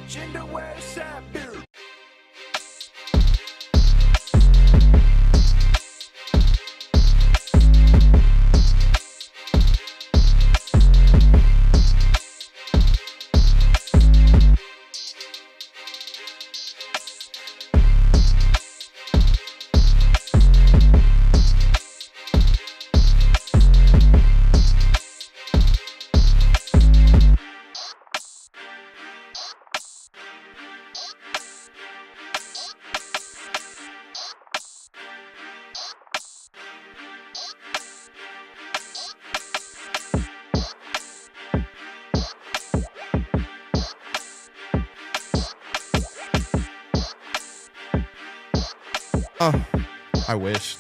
agenda where it's at, bitch. I wish.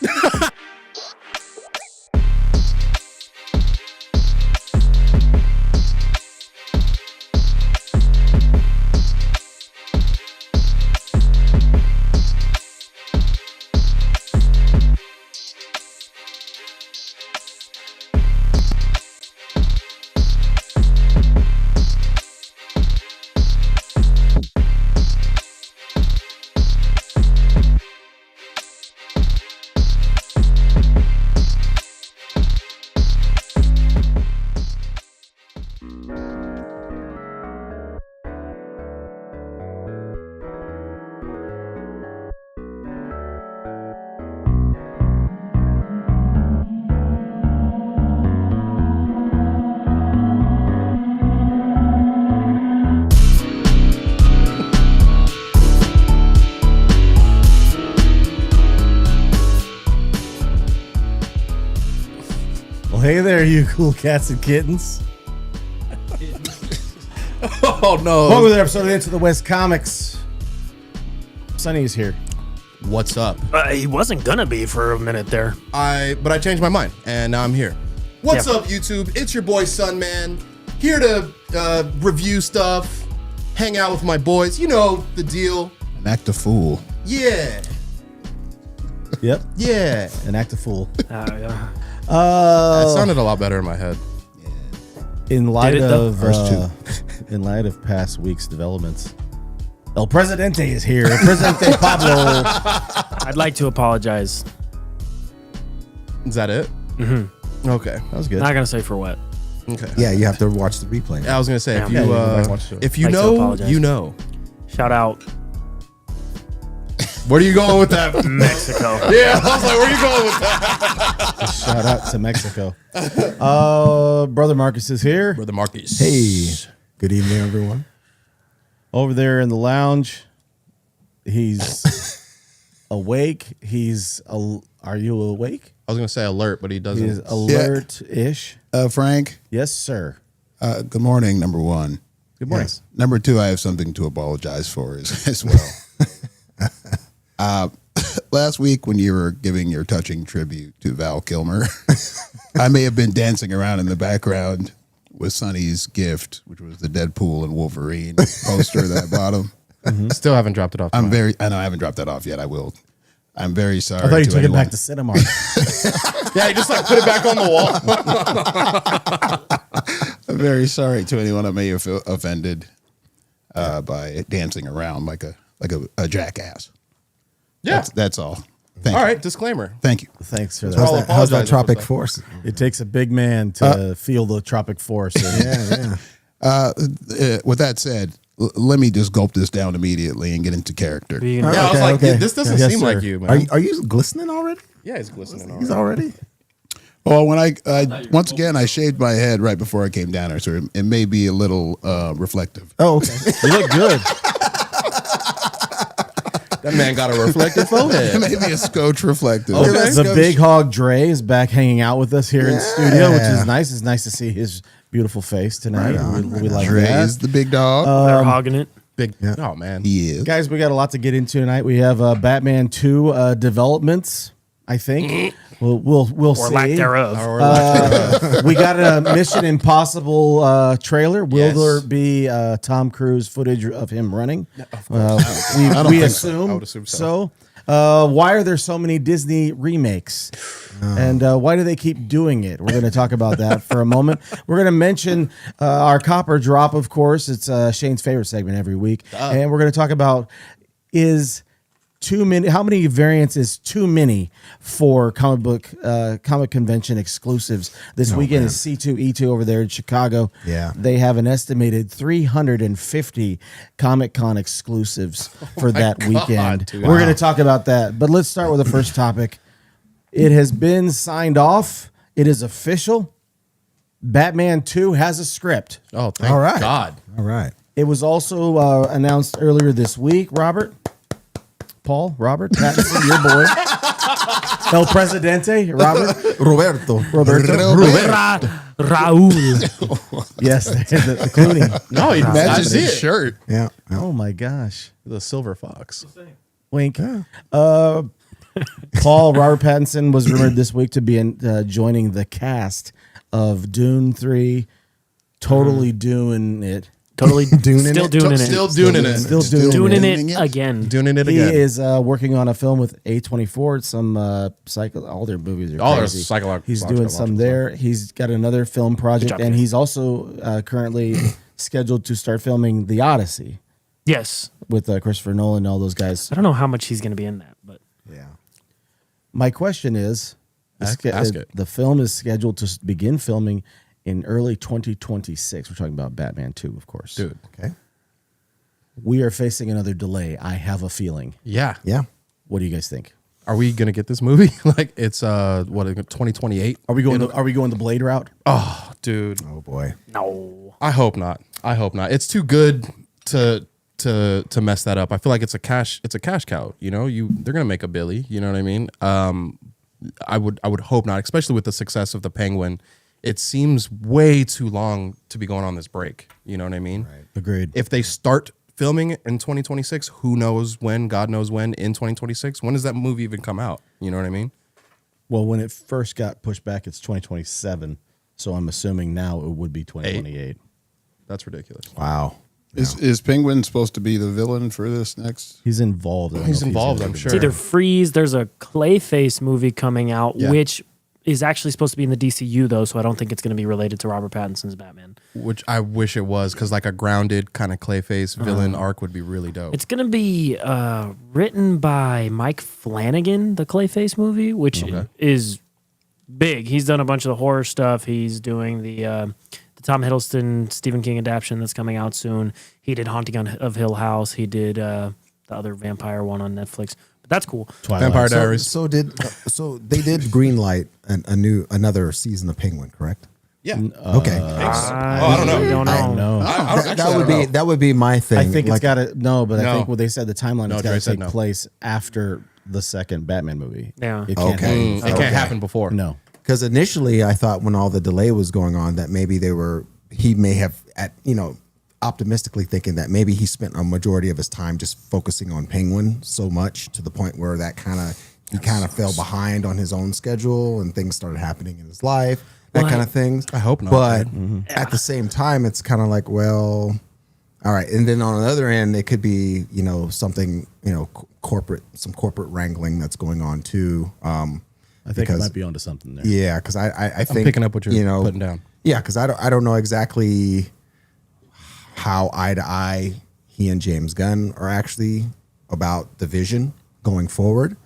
Hey there, you cool cats and kittens. Oh no! Welcome to the episode of Into the West Comics. Sonny is here. What's up? He wasn't gonna be for a minute there. But I changed my mind, and now I'm here. What's up, YouTube? It's your boy Sunman, here to review stuff, hang out with my boys. You know the deal. And act a fool. Yeah, Yep, yeah. an act of fool. That sounded a lot better in my head. In light Did it, though? of in light of past week's developments, El Presidente is here. Presidente Pablo. I'd like to apologize. Is that it? Mm-hmm. Okay. That was good. Not gonna say for what. Okay. Yeah, you have to watch the replay. I was gonna say Yeah. if Yeah, you you go back and watch the show. if you Like to know, apologize. you know. Shout out Where are you going with that? Mexico. Yeah, I was like, where are you going with that? Shout out to Mexico. Brother Marcus is here. Brother Marcus. Hey, good evening, everyone. Over there in the lounge. He's awake. Are you awake? I was gonna say alert, but he doesn't. He's alert-ish. Frank, Yes, sir. good morning, number one. Good morning. Yes. Number two, I have something to apologize for as well. Last week when you were giving your touching tribute to Val Kilmer, I may have been dancing around in the background with Sonny's gift, which was the Deadpool and Wolverine poster that I bought him. Still haven't dropped it off. I know I haven't dropped that off yet. I will. I'm very sorry. I thought you to took anyone. it back to Cinemark. Yeah, he just like put it back on the wall. I'm very sorry to anyone I may have offended by dancing around like a jackass. Yeah. That's all. Thank All you. right. Disclaimer. Thank you. Thanks for I'll that. How's that apologize tropic for that. force? It takes a big man to feel the tropic force. Yeah. With that said, let me just gulp this down immediately and get into character. Yeah, I was like, okay. this doesn't Yes, seem sir. like you, man. Are you glistening already? Yeah, he's glistening. He's already. Well, when I once again I shaved my head right before I came down here, so it may be a little reflective. Oh, okay. You look good. That man got a reflective forehead. Maybe a scotch reflective. Okay. The Big Hog Dre is back hanging out with us here in the studio, which is nice. It's nice to see his beautiful face tonight. We like Dre that. is the big dog. They're hogging it. Big. Oh man. he is. Guys, we got a lot to get into tonight. We have Batman 2 developments, I think. We'll Or see. lack thereof. We got a Mission Impossible trailer. Will Yes. there be Tom Cruise footage of him running? I don't We think assume, I would assume so. Why are there so many Disney remakes? And why do they keep doing it? We're going to talk about that for a moment. We're going to mention our Copper Drop, of course. It's Shane's favorite segment every week. And we're going to talk about how many variants is too many for comic convention exclusives. This weekend is C2E2 over there in Chicago. Yeah. They have an estimated 350 Comic-Con exclusives for that weekend. dude. We're going to talk about that. But let's start with the first topic. It has been signed off. It is official. Batman 2 has a script. Oh, thank All right. God. All right. It was also announced earlier this week, Robert Pattinson, your boy. El Presidente, Roberto. Raul. Yes, the Clooney. No, he matches happening. his shirt. Yeah. Oh my gosh. The silver fox. Wink. Robert Pattinson was rumored this week to be joining the cast of Dune 3, totally doing it. Totally Doing still it. doing it. Still doing it. Still doing doing it. it again. Doing it He again. is working on a film with A24. Some all their movies are All their crazy. psychological- He's doing some there. He's got another film project, job, and guys. he's also currently scheduled to start filming The Odyssey Yes. with Christopher Nolan and all those guys. I don't know how much he's going to be in that, but Yeah. My question is, Ask it. the film is scheduled to begin filming in early 2026. We're talking about Batman 2, of course. Dude. Okay. We are facing another delay. I have a feeling. Yeah. Yeah. What do you guys think? Are we gonna get this movie? Like it's 2028? Are we going the Blade route? Oh, dude. Oh boy. no. I hope not. It's too good to mess that up. I feel like it's a cash cow. You know, they're gonna make a Billy. You know what I mean? I would hope not, especially with the success of the Penguin. It seems way too long to be going on this break. You know what I mean? Right. Agreed. If they start filming it in 2026, who knows when? God knows when in 2026. When does that movie even come out? You know what I mean? Well, when it first got pushed back, it's 2027. So I'm assuming now it would be 2028. That's ridiculous. Wow. Is Penguin supposed to be the villain for this next? He's involved. I don't know He's if involved, in I'm it. sure. It's either Freeze. There's a Clayface movie coming out, Yeah. which is actually supposed to be in the DCU, though, so I don't think it's going to be related to Robert Pattinson's Batman. Which I wish it was, because like a grounded kind of Clayface villain arc would be really dope. It's going to be written by Mike Flanagan, the Clayface movie, which is big. He's done a bunch of the horror stuff. He's doing the Tom Hiddleston Stephen King adaptation that's coming out soon. He did Haunting of Hill House. He did the other vampire one on Netflix. But that's cool. Twilight. Vampire So, Diaries. so they did greenlight another season of Penguin, correct? Yeah. Okay. I don't know. Don't know. No. that would be my thing. I think like, it's got to no, but I No. think what they said the timeline No, it's Dre got to said take no. place after the second Batman movie. Yeah. It can't Okay. happen. It can't happen before. No. because initially I thought when all the delay was going on that maybe he may have optimistically thinking that maybe he spent a majority of his time just focusing on Penguin so much to the point where he kind of fell behind on his own schedule and things started happening in his life, that kind of things. I hope not, But at the same time, it's kind of like, well, all right. And then on the other end, it could be, something, some corporate wrangling that's going on too. I think it might be onto something there. Yeah, because I think picking up what you're putting down. Yeah, because I don't know exactly how eye to eye he and James Gunn are actually about the vision going forward.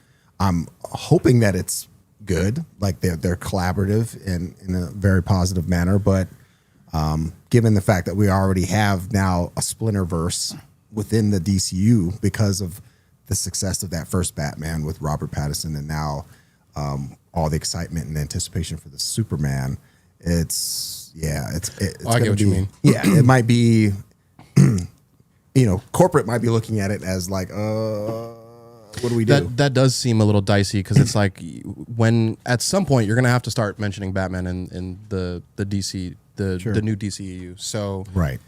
I'm hoping that it's good, like they're collaborative in a very positive manner. But given the fact that we already have now a Splinterverse within the DCU because of the success of that first Batman with Robert Pattinson, and now all the excitement and anticipation for the Superman, it's I get gonna what you be- mean. Yeah, it might be, corporate might be looking at it as like, what do we do? That does seem a little dicey, because it's like when at some point you're gonna have to start mentioning Batman in the DC the new DCEU. So Right.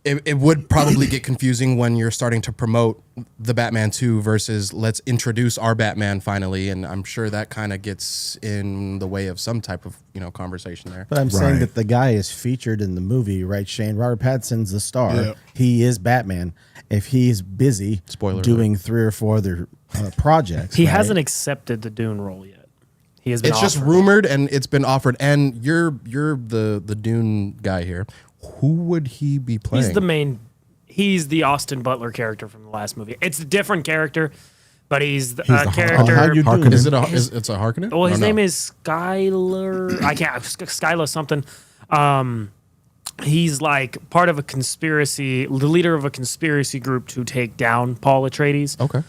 it would probably get confusing when you're starting to promote the Batman 2 versus let's introduce our Batman finally, and I'm sure that kind of gets in the way of some type of conversation there. But I'm saying Right. that the guy is featured in the movie, right, Shane? Robert Pattinson's the star. Yeah. He is Batman. If he's busy Spoiler doing 3 or 4 other projects. He right? hasn't accepted the Dune role yet. He has been It's just offered. rumored and it's been offered. And you're the Dune guy here. Who would he be playing? He's the main. He's the Austin Butler character from the last movie. It's a different character, but he's the the character. how you Harkonnen. doing? Is it it's a Harkonnen? Well, his Or no? name is Skylar. I can't. Skylar something. He's like part of a conspiracy, the leader of a conspiracy group to take down Paul Atreides. Okay.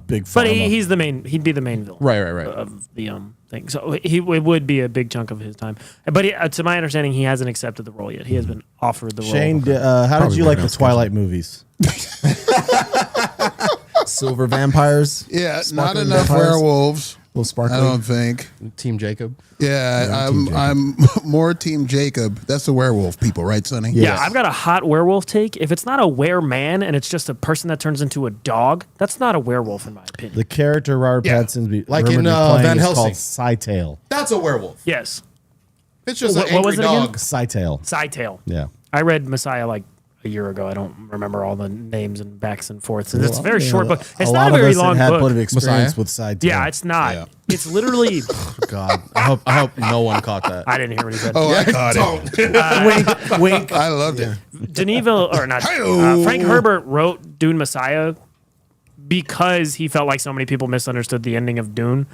Big But pharma. he's the main. He'd be the main villain. Right. Of the thing. So it would be a big chunk of his time. But to my understanding, he hasn't accepted the role yet. He has been offered the Shane, role. how did Probably you like right the on Twilight movies? Silver vampires. Yeah, not Sparkling enough vampires. werewolves. Little sparkly. I don't think. Team Jacob. Yeah, I'm more Team Jacob. That's the werewolf people, right, Sonny? Yeah, I've got a hot werewolf take. If it's not a wereman and it's just a person that turns into a dog, that's not a werewolf in my opinion. The character Robert Yeah. Pattinson be Like rumored in, to be playing Van is Helsing. called Cytail. That's a werewolf. Yes, It's just What- an what angry was it again? dog. Cytail. Cytail. Yeah. I read Messiah like a year ago. I don't remember all the names and backs and forths. And it's a very short book. It's not a lot very of us long had book. put of experience Messiah? with Cytail. Yeah, it's not. Yeah. It's literally. God, I hope no one caught that. I didn't hear what he said. Oh, I caught it. wink, wink. I loved it. Denis or not. Hi-yo. Frank Herbert wrote Dune Messiah because he felt like so many people misunderstood the ending of Dune,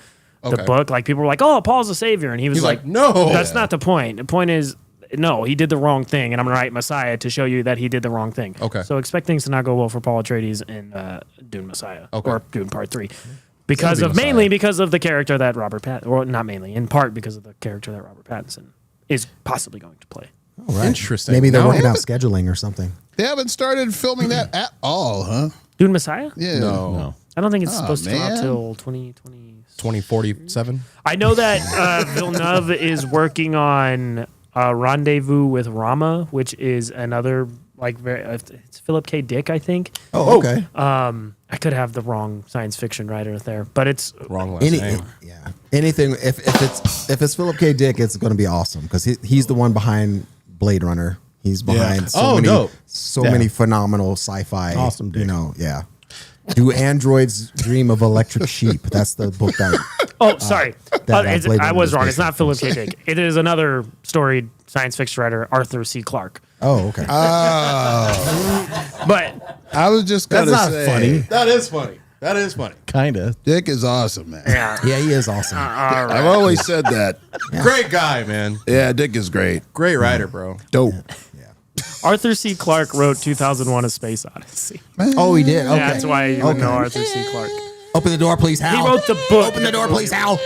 the Okay. book. Like people were like, "Oh, Paul's a savior," and he was He's like, like, no. that's not the point. The point is, no, he did the wrong thing, and I'm gonna write Messiah to show you that he did the wrong thing." Okay. So expect things to not go well for Paul Atreides in Dune Messiah Okay. or Dune Part 3. Because be of Messiah. mainly because of the character that Robert Pattinson, or not mainly, in part because of the character that Robert Pattinson is possibly going to play. All right. Interesting. Maybe they're No. working out scheduling or something. They haven't started filming that at all, huh? Dune Messiah? Yeah. No. I don't think it's supposed to come out man. till 2020. 2047. I know that Villeneuve is working on Rendezvous with Rama, which is another it's Philip K. Dick, I think. Oh, okay. I could have the wrong science fiction writer there, but it's Wrong last name. Yeah. Anything. If it's Philip K. Dick, it's going to be awesome because he's the one behind Blade Runner. He's behind Oh, dope. so Yeah. many phenomenal sci-fi. Awesome, Dick. Yeah. Do androids dream of electric sheep? That's the book that. sorry. that Blade I Runner was is wrong. based It's not on. Philip K. Dick. It is another storied science fiction writer, Arthur C. Clarke. Oh, okay. But I was just going That's to not say, funny. That is funny. That is funny. Kinda. Dick is awesome, man. yeah, yeah, he is awesome. I've always said that. Great guy, man. Yeah, Dick is great. Great writer, bro. Dope. Arthur C. Clarke wrote 2001: A Space Odyssey. Oh, he did. Okay. That's why you would know Arthur C. Clarke. Open the door, please, Hal. He wrote the book. Open the door, please, Hal.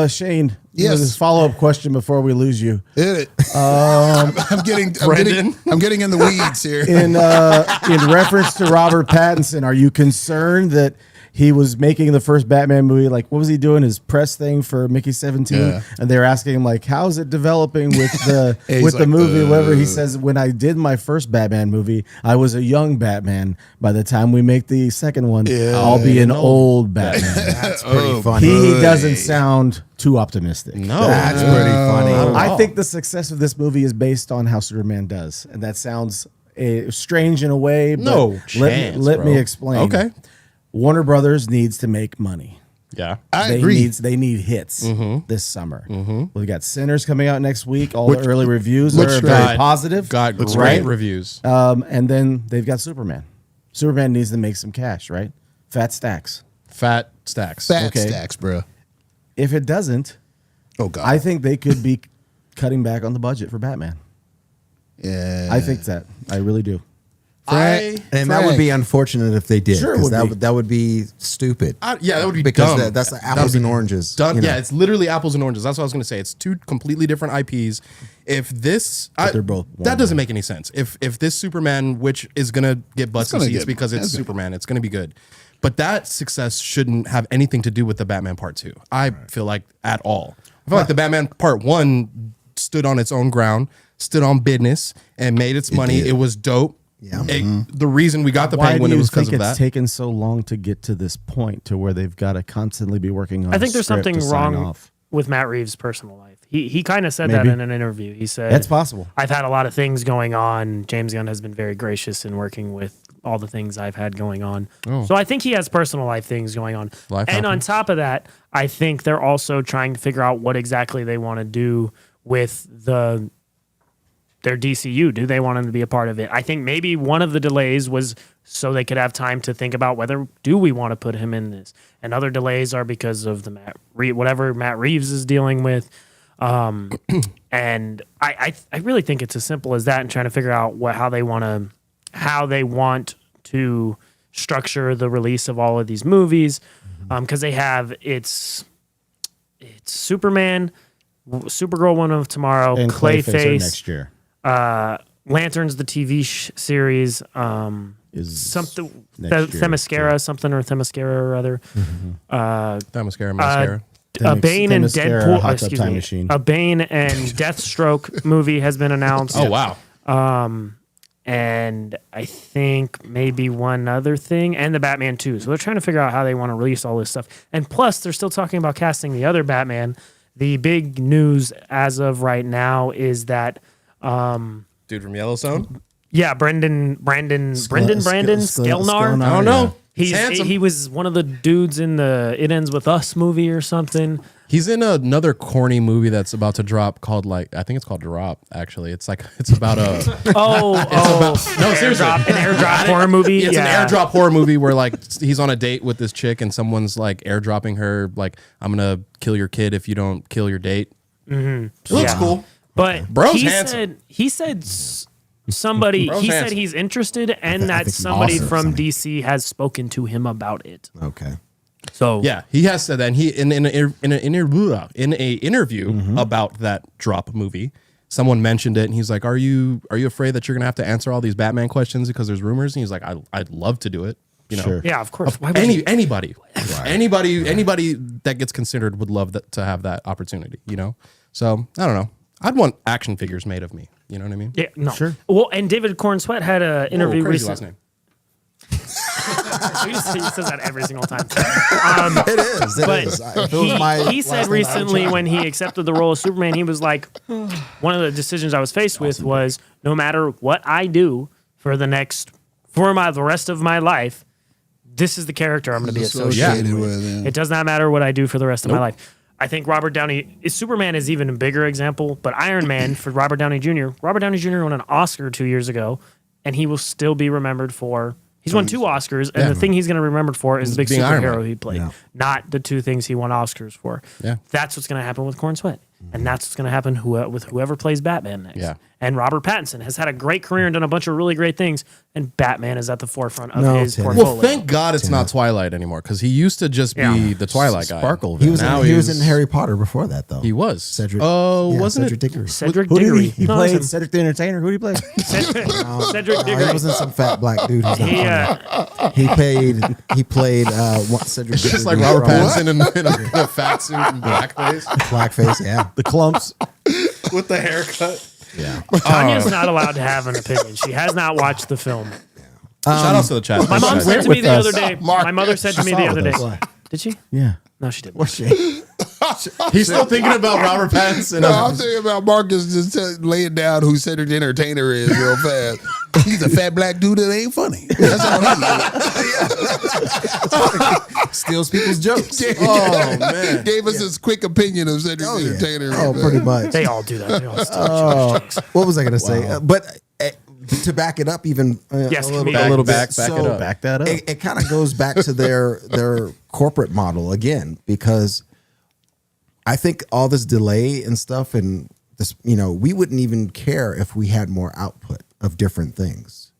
Shane. Yes. This follow-up question before we lose you. Hit it. I'm getting in the weeds here. In reference to Robert Pattinson, are you concerned that he was making the first Batman movie? Like, what was he doing? His press thing for Mickey 17, Yeah. and they were asking him like, "How's it developing with the He's with the like, movie?" Whatever he says, when I did my first Batman movie, I was a young Batman. By the time we make the second one, I'll be an old Batman. That's pretty funny. He doesn't sound too optimistic. No. That's pretty funny. I think the success of this movie is based on how Superman does, and that sounds strange in a way. But No let chance, me bro. explain. Okay. Warner Brothers needs to make money. Yeah. I agree. They need hits this summer. We got Sinners coming out next week. All the early reviews are looks very great. positive. Got great right? reviews. And then they've got Superman. Superman needs to make some cash, right? Fat stacks. Fat stacks. Fat Okay. stacks, bro. If it doesn't, Oh, God. I think they could be cutting back on the budget for Batman. yeah. I think that. I really do. And that would be unfortunate if they did. Sure it 'cause would that be. that would be stupid. Yeah, that would be because dumb. that's the apples and oranges. Done. you know. Yeah, it's literally apples and oranges. That's what I was going to say. It's two completely different IPs. If this, they're both that doesn't make any sense. If this Superman, which is going to get butts and gonna seats get- because it's that's gonna- Superman, it's going to be good. But that success shouldn't have anything to do with the Batman Part 2. I feel like at all. I feel like the Batman Part 1 stood on its own ground, stood on business, and made its money. did. It was dope. Yeah. The reason we got the Why Penguin do it you was because think of it's that. taken so long to get to this point to where they've got to constantly be working on? I think a there's script something to sign wrong off? with Matt Reeves' personal life. He kind of said that Maybe. in an interview. He said, That's possible. I've had a lot of things going on. James Gunn has been very gracious in working with all the things I've had going on. Oh. So I think he has personal life things going on. Life and on happens. top of that, I think they're also trying to figure out what exactly they want to do with their DCU. Do they want him to be a part of it? I think maybe one of the delays was so they could have time to think about whether do we want to put him in this. And other delays are because of the whatever Matt Reeves is dealing with. And I really think it's as simple as that, and trying to figure out how they want to structure the release of all of these movies, because they have it's Superman, Supergirl, One of Tomorrow, And Clayface are next Clayface, year. Lanterns, the TV series, Is something next year, Themyscira, something or or other. Mascara. A Bane and Themyscira, Deadpool. Hot Tub Excuse Time me. Machine. A Bane and Deathstroke movie has been announced. Oh wow. And I think maybe one other thing, and the Batman 2. So they're trying to figure out how they want to release all this stuff. And plus, they're still talking about casting the other Batman. The big news as of right now is that, Dude from Yellowstone. yeah, Brandon Skelnar. I don't know. He's He handsome. was one of the dudes in the It Ends With Us movie or something. He's in another corny movie that's about to drop called I think it's called Drop. Actually, it's about a No, seriously. an airdrop horror movie. It's Yeah. an airdrop horror movie where he's on a date with this chick and someone's airdropping her I'm gonna kill your kid if you don't kill your date. Looks Yeah. cool. But Bro's he handsome. said somebody. Bro's he said handsome. he's interested, and I that think he's somebody awesome. from DC has spoken to him about it. Okay. So Yeah, he has said that. And he in an interview Mm-hmm. about that Drop movie, someone mentioned it, and he's like, "Are you afraid that you're gonna have to answer all these Batman questions because there's rumors?" And he's like, "I'd love to do it." You know, Sure. yeah, of course. Why would you? anybody that gets considered would love to have that opportunity. You know, so I don't know. I'd want action figures made of me. You know what I mean? Yeah, no. Sure. Well, and David Corn Sweat had an interview Crazy recently. last name. He says that every single time. It is. It But is. If it was my he said last name, I would recently change when he accepted the role of Superman, he was like, one of the decisions I was faced with was no matter what I do for the rest of my life, this is the character I'm going to be associated with. yeah. It does not matter what I do for the rest of my life. I think Superman is even a bigger example, but Iron Man for Robert Downey Jr. Robert Downey Jr. won an Oscar 2 years ago, and he will still be remembered for. He's won 2 Oscars, and the thing he's going to be remembered for is the big Being Iron superhero Man. he played, Yeah. not the 2 things he won Oscars for. Yeah. That's what's going to happen with Corn Sweat, and that's what's going to happen with whoever plays Batman next. Yeah. And Robert Pattinson has had a great career and done a bunch of really great things, and Batman is at the forefront of No, his Tim. portfolio. Well, thank God it's not Twilight anymore because he used to just be Yeah. the Twilight guy. Sparkle. He was Now in, he was he's- in Harry Potter before that though. He was Cedric. Oh, yeah, wasn't Cedric it? Diggory. Cedric Who did Diggory. he No, played listen. Cedric the Entertainer. Who did he play? Cedric No, Diggory. he wasn't some fat black dude. Who's not He, funny. He played Cedric. Just like Diggory Robert from Pattinson in a fat suit and blackface blackface. Yeah, The Clumps. with the haircut. yeah. Tanya's not allowed to have an opinion. She has not watched the film. Shout out to the chat. My mom Went said to me with the us. other day. My mother said to me the saw other with day. us. Did she? Yeah. No, she didn't. What's she? He's still thinking about Robert Pattinson. No, I'm thinking about Marcus just laying down who Cedric the Entertainer is real fast. He's a fat black dude that ain't funny. That's all he is. Steals people's jokes. Oh man. Gave us his quick opinion of Cedric the Entertainer. Oh, pretty much. They all do that. They all steal jokes. What was I going to say? But to back it up even Yes, a little, comedic. A little bit, back it up. Back that up. It kind of goes back to their corporate model again, because I think all this delay and stuff and this, we wouldn't even care if we had more output of different things.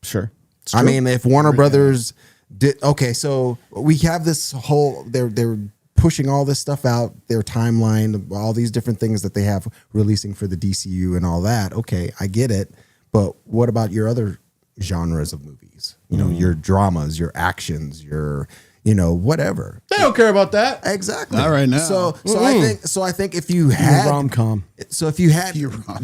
Sure. I mean, if Warner Brothers did, okay, so we have this whole, they're pushing all this stuff out, their timeline, all these different things that they have releasing for the DCU and all that. Okay, I get it. But what about your other genres of movies? Your dramas, your actions, your, whatever. They don't care about that. Exactly. Not right now. So I think if you had rom-com. so if you had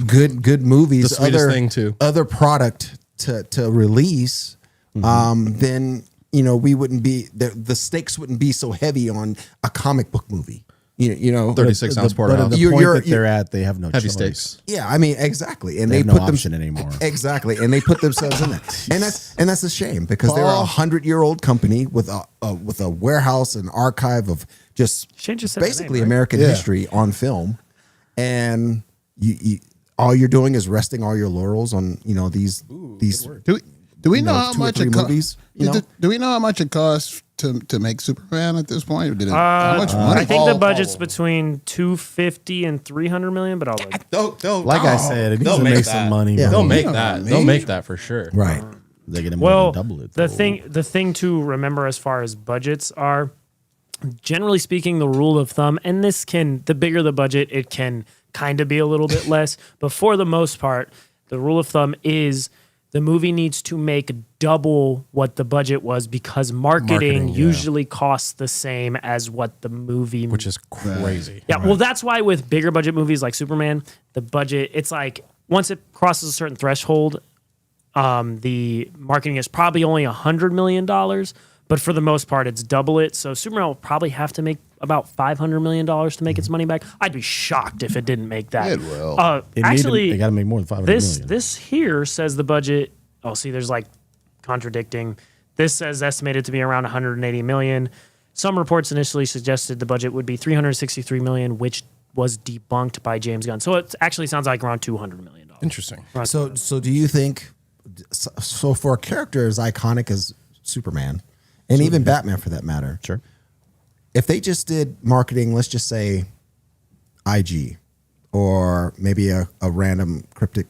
good movies, The sweetest thing, too. other product to release, then we wouldn't be the stakes wouldn't be so heavy on a comic book movie. You know, 36 ounce But at porterhouse. the point that they're at, they have no Heavy choice. steaks. yeah, I mean, exactly, and They they, have no put them option anymore. exactly, and they put themselves in that, and that's a shame because they're 100-year-old company with a warehouse and archive of just Shane just said the basically name, right? American history on film, and you all you're doing is resting all your laurels on these Do we know how 2 or much 3 it movies? Do we know how much it costs to make Superman at this point? Or did it, how much money? I think the budget's between 250 and 300 million, but I'll look. Like I said, it needs to make some money. Yeah. bro. They'll make Yeah, that. man. They'll make that for sure. Right. They're gonna Well, double it. the though. thing to remember as far as budgets are, generally speaking, the rule of thumb, and the bigger the budget, it can kind of be a little bit less, but for the most part, the rule of thumb is the movie needs to make double what the budget was because marketing yeah. usually costs the same as what the movie, Which is crazy. yeah. Well, that's why with bigger budget movies like Superman, the budget, it's like once it crosses a certain threshold, the marketing is probably only $100 million, but for the most part, it's double it. So Superman will probably have to make about $500 million to make its money back. I'd be shocked if it didn't make that. It will. Actually, they got to make more than 500 million. this here says the budget. Oh, see, there's like contradicting. This says estimated to be around 180 million. Some reports initially suggested the budget would be 363 million, which was debunked by James Gunn. So it actually sounds like around 200 million dollars. Interesting. So do you think? So for a character as iconic as Superman, and even Batman for that matter, Sure. if they just did marketing, let's just say IG, or maybe a random cryptic,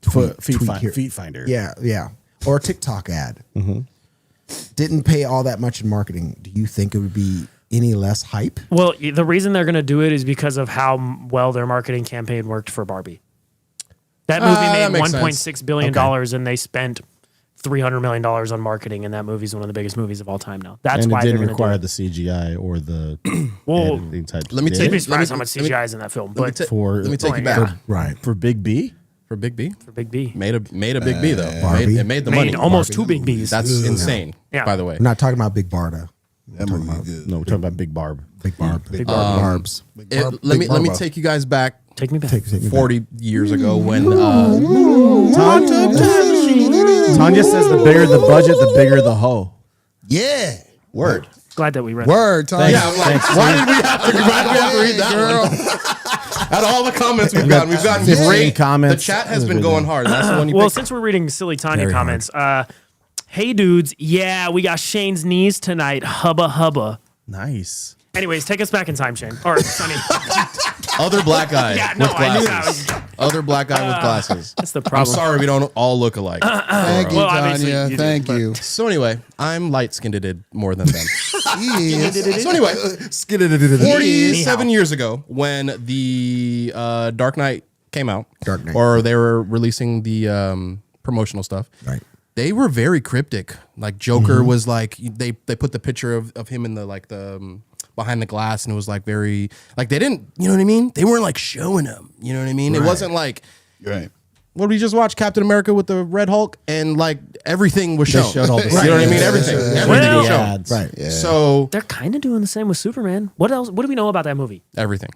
Feet finder. yeah, or a TikTok ad, didn't pay all that much in marketing. Do you think it would be any less hype? Well, the reason they're going to do it is because of how well their marketing campaign worked for Barbie. That movie that made makes $1.6 billion dollars, and they spent $300 million on marketing, and that movie's one of the biggest movies of all time now. That's And why it they're didn't going to require do it. the CGI or the Well, editing type. let me Did take- You'd be it? surprised let how me- much let me- CGI is in that film. Let me, But for let me take Oh, you yeah. back Right. for Big B. for Big B. for Big B, Made a Big B though. Barbie. It made the made money. almost two Big Bs. That's insane. Yeah. By the way. We're not talking about Big Barda. That movie good. No, we're talking about Big Barb. Big Barb. Big Barb. Barbs. Let me take you guys back Take me back. 40 years ago when Tanya says the bigger the budget, the bigger the hoe. Yeah. word. Glad that we read. Word, Tony. Thanks. Yeah, I'm like, why did we have to read that one? Out of all the comments we've gotten 15 great comments. The chat has been going hard. That's the one you Well, picked. since we're reading silly Tanya Very comments, hey dudes, yeah, we got Shane's knees tonight. Hubba hubba. Nice. Anyways, take us back in time, Shane. Or Sonny. Other black guy Yeah, no, with I knew glasses. that Other black guy with glasses. That's the I'm problem. sorry we don't all look alike. Thank you, Well, obviously Tanya. you do, Thank but- you. So anyway, I'm light-skinned more than them. Yes. So anyway, 47 years ago when the Dark Knight came out, Dark Knight. or they were releasing the promotional stuff, Right. they were very cryptic. Like Joker was like they put the picture of him in the behind the glass, and it was like very like they didn't, you know what I mean? They weren't like showing him, you know what I mean? It wasn't like Right. what did we just watch Captain America with the Red Hulk, and like everything was shown. showed all the You know what I mean? scenes. Everything Well- was shown. Ads. Right. Yeah. So They're kind of doing the same with Superman. What else? What do we know about that movie? everything.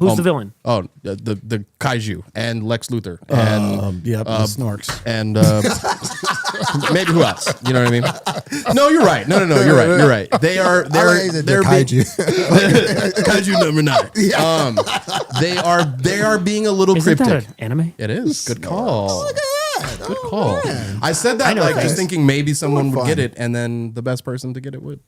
Who's the villain? Oh, the kaiju and Lex Luthor and Yep, the Snorks. and maybe who else? You know what I mean? No, you're right. No, you're right. You're right. They're I like that they're they're being- kaiju. kaiju number 9. They are being a little Isn't cryptic. that an anime? It is. Good call. Good call. I said that know like that. just thinking maybe someone would fun. get it, and then the best person to get it would.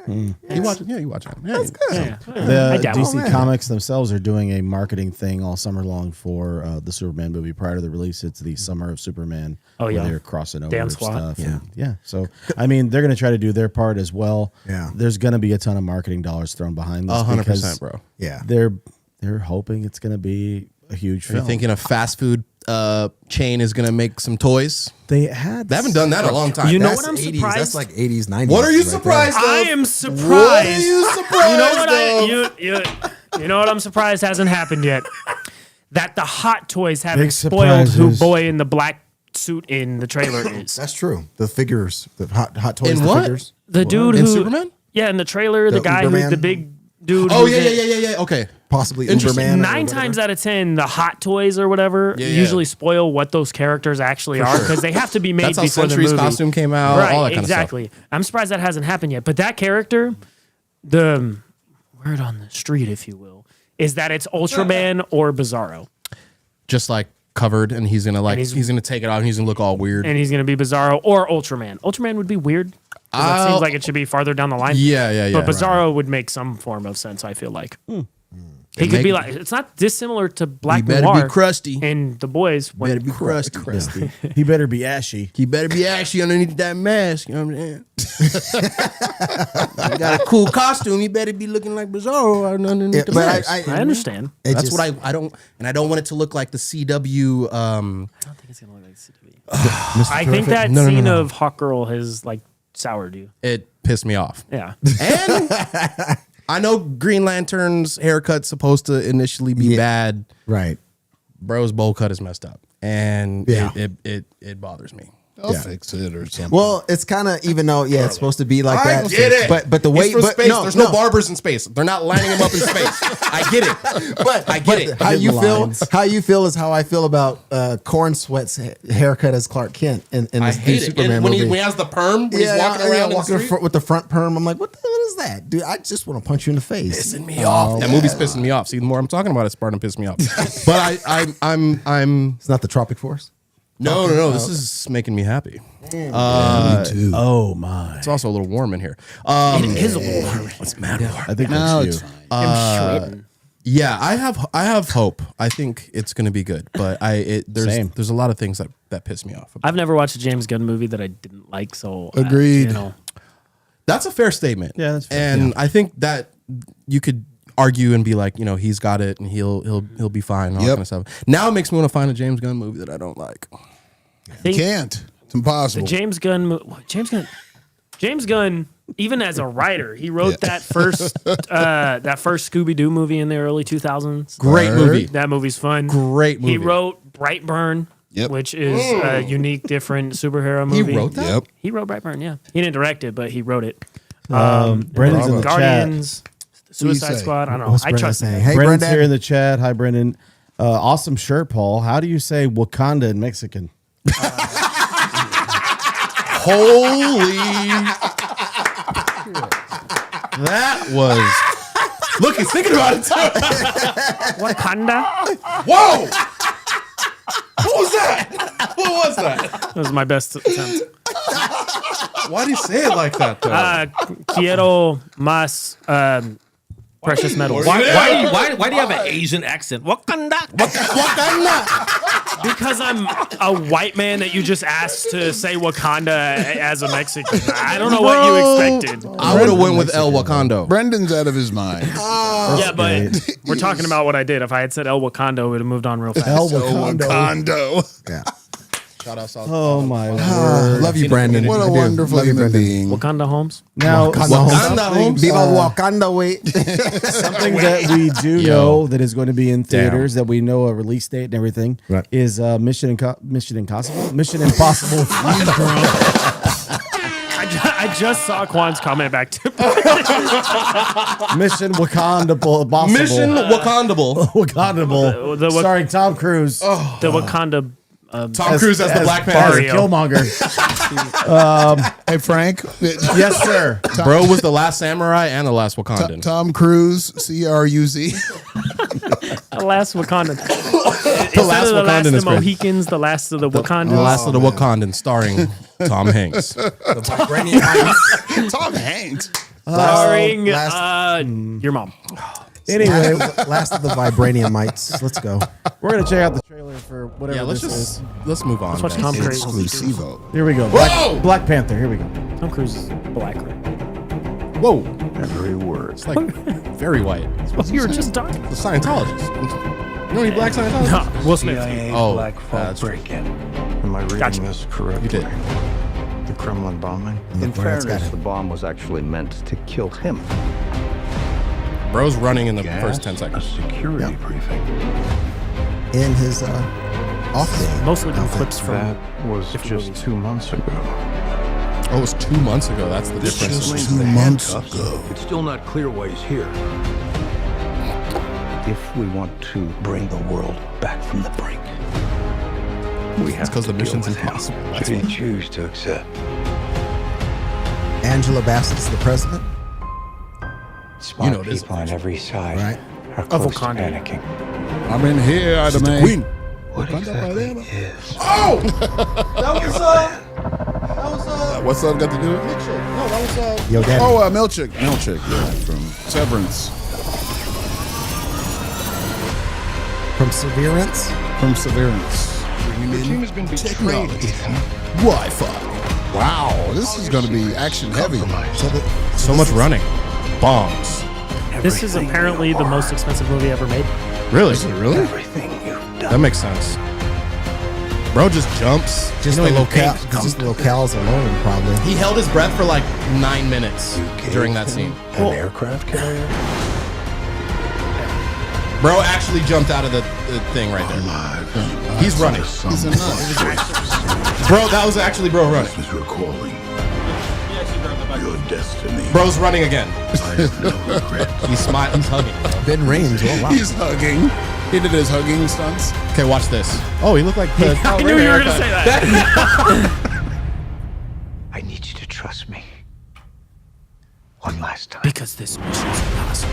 You watch it? Yeah, you watch it. Yeah, Yeah. The I doubt. DC Comics themselves are doing a marketing thing all summer long for the Superman movie. Prior to the release, it's the Summer of Superman. Oh, yeah. where they're crossing over Damn squad. stuff. And, yeah. So I mean, they're going to try to do their part as well. Yeah. There's going to be a ton of marketing dollars thrown behind this. 100%, because bro. Yeah. They're hoping it's going to be a huge Are you film. thinking a fast food chain is gonna make some toys? They had. They haven't done that in a long time. You know That's what I'm 80s. surprised? That's like 80s, 90s. What are you right there. surprised of? I am surprised. What are you surprised You know what of? you know what I'm surprised hasn't happened yet? That the Hot Toys haven't Big spoiled who surprises. boy in the black suit in the trailer is. That's true. The figures, the hot toys, In the what? figures. The dude In who Superman? Yeah, in the trailer, the The guy who's Uberman? the big dude. Oh who's yeah. Okay. Possibly Interesting. Uberman. or 9 whatever. times out of 10, the hot toys or whatever Yeah. usually spoil what those characters actually are because they have to be made That's how before the Century's movie. costume came out. Right, All that kind exactly. of stuff. I'm surprised that hasn't happened yet. But that character, the word on the street, if you will, is that it's Ultraman or Bizarro. Just like covered, and he's gonna he's- he's gonna take it off, and he's gonna look all weird. And he's going to be Bizarro or Ultraman. Ultraman would be weird. 'Cause that seems like it should be farther down the line. Yeah. But Bizarro would make some form of sense, I feel like. He could be like, it's not dissimilar to Black better be Noir crusty. and The Boys. when- Better be crusty. He better be ashy. He better be ashy underneath that mask. You know what I'm saying? You got a cool costume. You better be looking like Bizarro underneath the but mask. I understand. It That's just- what I don't, and I don't want it to look like the CW. I don't think it's going to look like CW. I think that No. scene of Hawkgirl has like soured you. It pissed me off. Yeah. And I know Green Lantern's haircut's supposed to initially be bad. Right. Bro's bowl cut is messed up, and Yeah. it bothers me. I'll fix it or something. Well, it's kind of, even though, it's supposed to be like I that. get it, But the way, it's from but space. no, There's no barbers in space. They're not lining them up in space. I get it, But I get it. How Hidden you feel? lines. How you feel is how I feel about Corn Sweat's haircut as Clark Kent in I the hate it. Superman And when movie. he has the perm, when he's walking around in the street, with the front perm. I'm like, what the hell is that, dude? I just want to punch you in the face. pissing me off. That movie's pissing me off. See, the more I'm talking about it, it's starting to piss me off. But I'm It's not the Tropic Force. no. This is making me happy. me too. Oh my! It's also a little warm in here. It is a little warm. It's mad warm. I think No, that's it's you. fine. I'm sweating. Yeah, I have hope. I think it's going to be good, but Same. there's a lot of things that piss me off. I've never watched a James Gunn movie that I didn't like, so Agreed. That's a fair statement. Yeah, that's fair. And I think that you could argue and be like, he's got it and he'll be fine and all that Yep. kind of stuff. Now it makes me want to find a James Gunn movie that I don't like. You can't. It's impossible. James Gunn, even as a writer, he wrote that first Scooby Doo movie in the early 2000s. Great movie. That movie's fun. Great movie. He wrote Brightburn, Yep. which is a unique, different superhero movie. He wrote that? Yep. He wrote Brightburn, yeah. He didn't direct it, but he wrote it. Brendan's in the chat. Guardians, Suicide say? Squad. I don't know. What's I Brendan trust saying? him. Hey, Brendan's Brendan. here in the chat. Hi, Brendan. Awesome shirt, Paul. How do you say Wakanda in Mexican? Holy. That was. Look, he's thinking about it too. Wakanda. Whoa! What was that? What was that? That was my best attempt. Why do you say it like that, though? Quiero más precious metals. Why- Why do you have an Asian accent? Wakanda. Because I'm a white man that you just asked to say Wakanda as a Mexican. I don't know what you expected. I would have went with El Wakando. Brendan's out of his mind. Yeah, but we're talking about what I did. If I had said El Wakanda, it would have moved on real fast. El Oh, Wakanda. Wakando. Yeah. Shout out South. Oh my word! Love you, Brandon. What I a do. wonderful Love you, human Brendan. being. Wakanda Holmes. Now, Wakanda Holmes. Viva Wakanda, wait. something that we do know that is going to be in theaters that we know a release date and everything Right. is Mission Impossible. Mission Impossible. I just saw Quan's comment back to Mission Wakanda Impossible. Mission Wakandable. Wakandable. The Wak- starring Tom Cruise. the Wakanda. Tom Cruise as the Black as Panther. Barrio. Killmonger. Hey, Frank. Yes, sir. Bro was the last samurai and the last Wakandan. Tom Cruise, CRUZ. The last Wakanda. Instead last of the last Wakandan of is the great. Mohicans, the last of the The Wakandans. last of the Wakandan, starring Tom Hanks. Tom Hanks. Starring last- your mom. Anyway, Last of the Vibraniumites. Let's go. we're gonna check out the trailer for whatever Yeah, let's this just is. let's move on. watch guys. Tom Cruise. Exclusivo. Here we go. Whoa! Black Panther. Here we go. Tom Cruise is black. Right? Whoa, Every word. it's like very white. Well, you were just talking. The Scientologist. You know any black Scientologists? No, Will Smith. CIA Oh, Black Vault that's true. break-in. Am I reading Gotcha. this correctly? You did. The Kremlin bombing? In Look where it's got fairness, it. the bomb was actually meant to kill him. Bro's running in the Gas? first 10 A seconds. security briefing. In his off day. Mostly been clips from. That was different just movies. 2 months ago. Oh, it was 2 months ago. That's the difference. Just 2 months ago. It's still not clear why he's here. If we want to bring the world back from the brink, we have because to the deal mission's with him. impossible. Should he choose to accept? Angela Bassett's the president, Smart know this, people on every side right? are Of close to Wakanda. panicking. I'm in here, She's the queen. What exactly is? What's that got to do with it? No, that was Yo Daddy. Oh, Milchick. Milchick, yeah, from Severance. From Severance. From Severance. Your team has been betrayed, Ethan. Wi-Fi. Wow, this is going to be action heavy. So much running. Bombs. This is apparently the most expensive movie ever made. Really? Really? Everything you've done. That makes sense. Bro just jumps. Just, You know, the he paints. just the locales alone, probably. He held his breath for like 9 minutes during that scene. An aircraft carrier? Bro actually jumped out of the thing right there. He's running. He's a nut. Bro, that was actually bro running. This is your calling. Your destiny. Bro's running again. I have no regrets. He's smiling. He's hugging. Ben Rames. Oh, wow. He's hugging. He did his hugging stunts. Okay, watch this. Oh, he looked like the. I knew you were going to say that. I need you to trust me. One last time. Because this mission is impossible.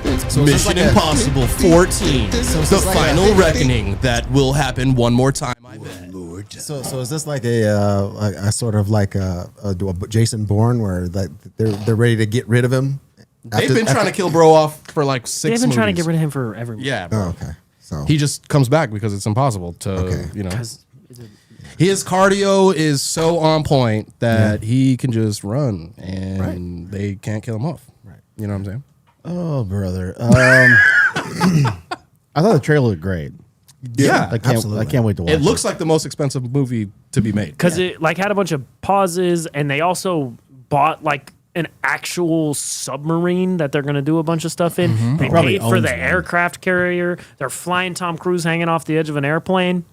So it's just Mission like a- Impossible 14. it's The just like final a- reckoning that will happen one more time, I bet. So is this like a sort of like a Jason Bourne where like they're ready to get rid of him? They've been trying to kill bro off for like 6 They've been movies. trying to get rid of him for every movie. Yeah, bro. Oh, okay. So He just comes back because it's impossible to, Okay. you know. 'Cause His cardio is so on point that he can just run and they can't kill him off. Right. You know what I'm saying? Oh, brother. I thought the trailer looked great. Yeah. I can't wait to watch it. It looks like the most expensive movie to be made. because it like had a bunch of pauses, and they also bought like an actual submarine that they're going to do a bunch of stuff in. They Probably paid for owns the one. aircraft carrier. They're flying Tom Cruise hanging off the edge of an airplane.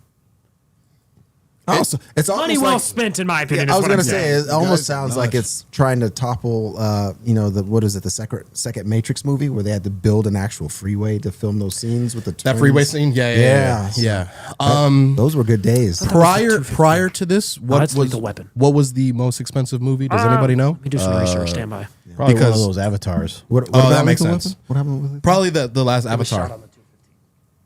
also it's Money almost well like, spent, in my opinion. I is was what gonna I'm say saying. it almost guys sounds are like nuts. it's trying to topple the second Matrix movie where they had to build an actual freeway to film those scenes with the That twins. freeway scene? Yeah. Those were good days. Prior to this, what that's was Lethal Weapon. what was the most expensive movie? Does anybody know? Let me do some research. Stand by. Probably one of because- those avatars. What Oh, that about makes Lethal sense. Weapon? What happened with it? Probably the last Avatar.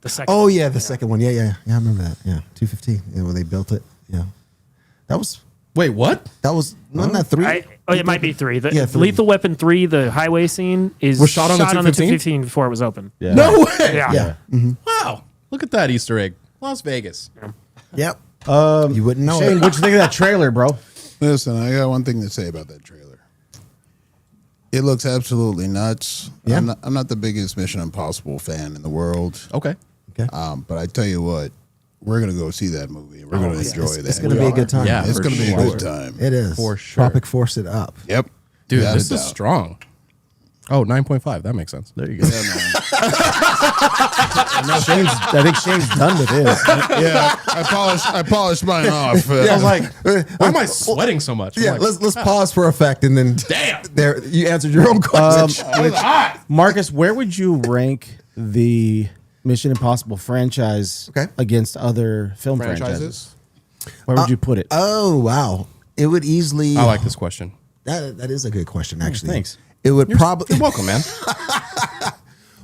The second. Oh yeah, the second one. Yeah, I remember that. Yeah, 215. Yeah, when they built it. Yeah, that was Wait, what? wasn't that 3? It might be 3. The Yeah, 3. Lethal Weapon 3, the highway scene, is Was shot on the 215 before it was open. Yeah. No way. Yeah. Wow. Look at that Easter egg. Las Vegas. Yep. You wouldn't know Shane, it. what'd you think of that trailer, bro? Listen, I got one thing to say about that trailer. It looks absolutely nuts. Yeah. I'm not the biggest Mission Impossible fan in the world. Okay. Okay. But I tell you what, we're gonna go see that movie. We're gonna enjoy that. It's gonna be a good time. Yeah. It's for gonna be a sure. good time. It is For sure. Tropic Force it up. Yep. Dude, Without this a is doubt. strong. Oh, 9.5. That makes sense. There you go. Yeah, man. I think Shane's done with his. Yeah, I polished mine off. I was like, why am I sweating so much? I'm Yeah, like, let's pause for effect and then Damn. there you answered your own question. Marcus, where would you rank the Mission Impossible franchise against other film franchises? Where would you put it? Oh wow, it would easily. I like this question. that is a good question actually. thanks. It would probably. You're welcome, man.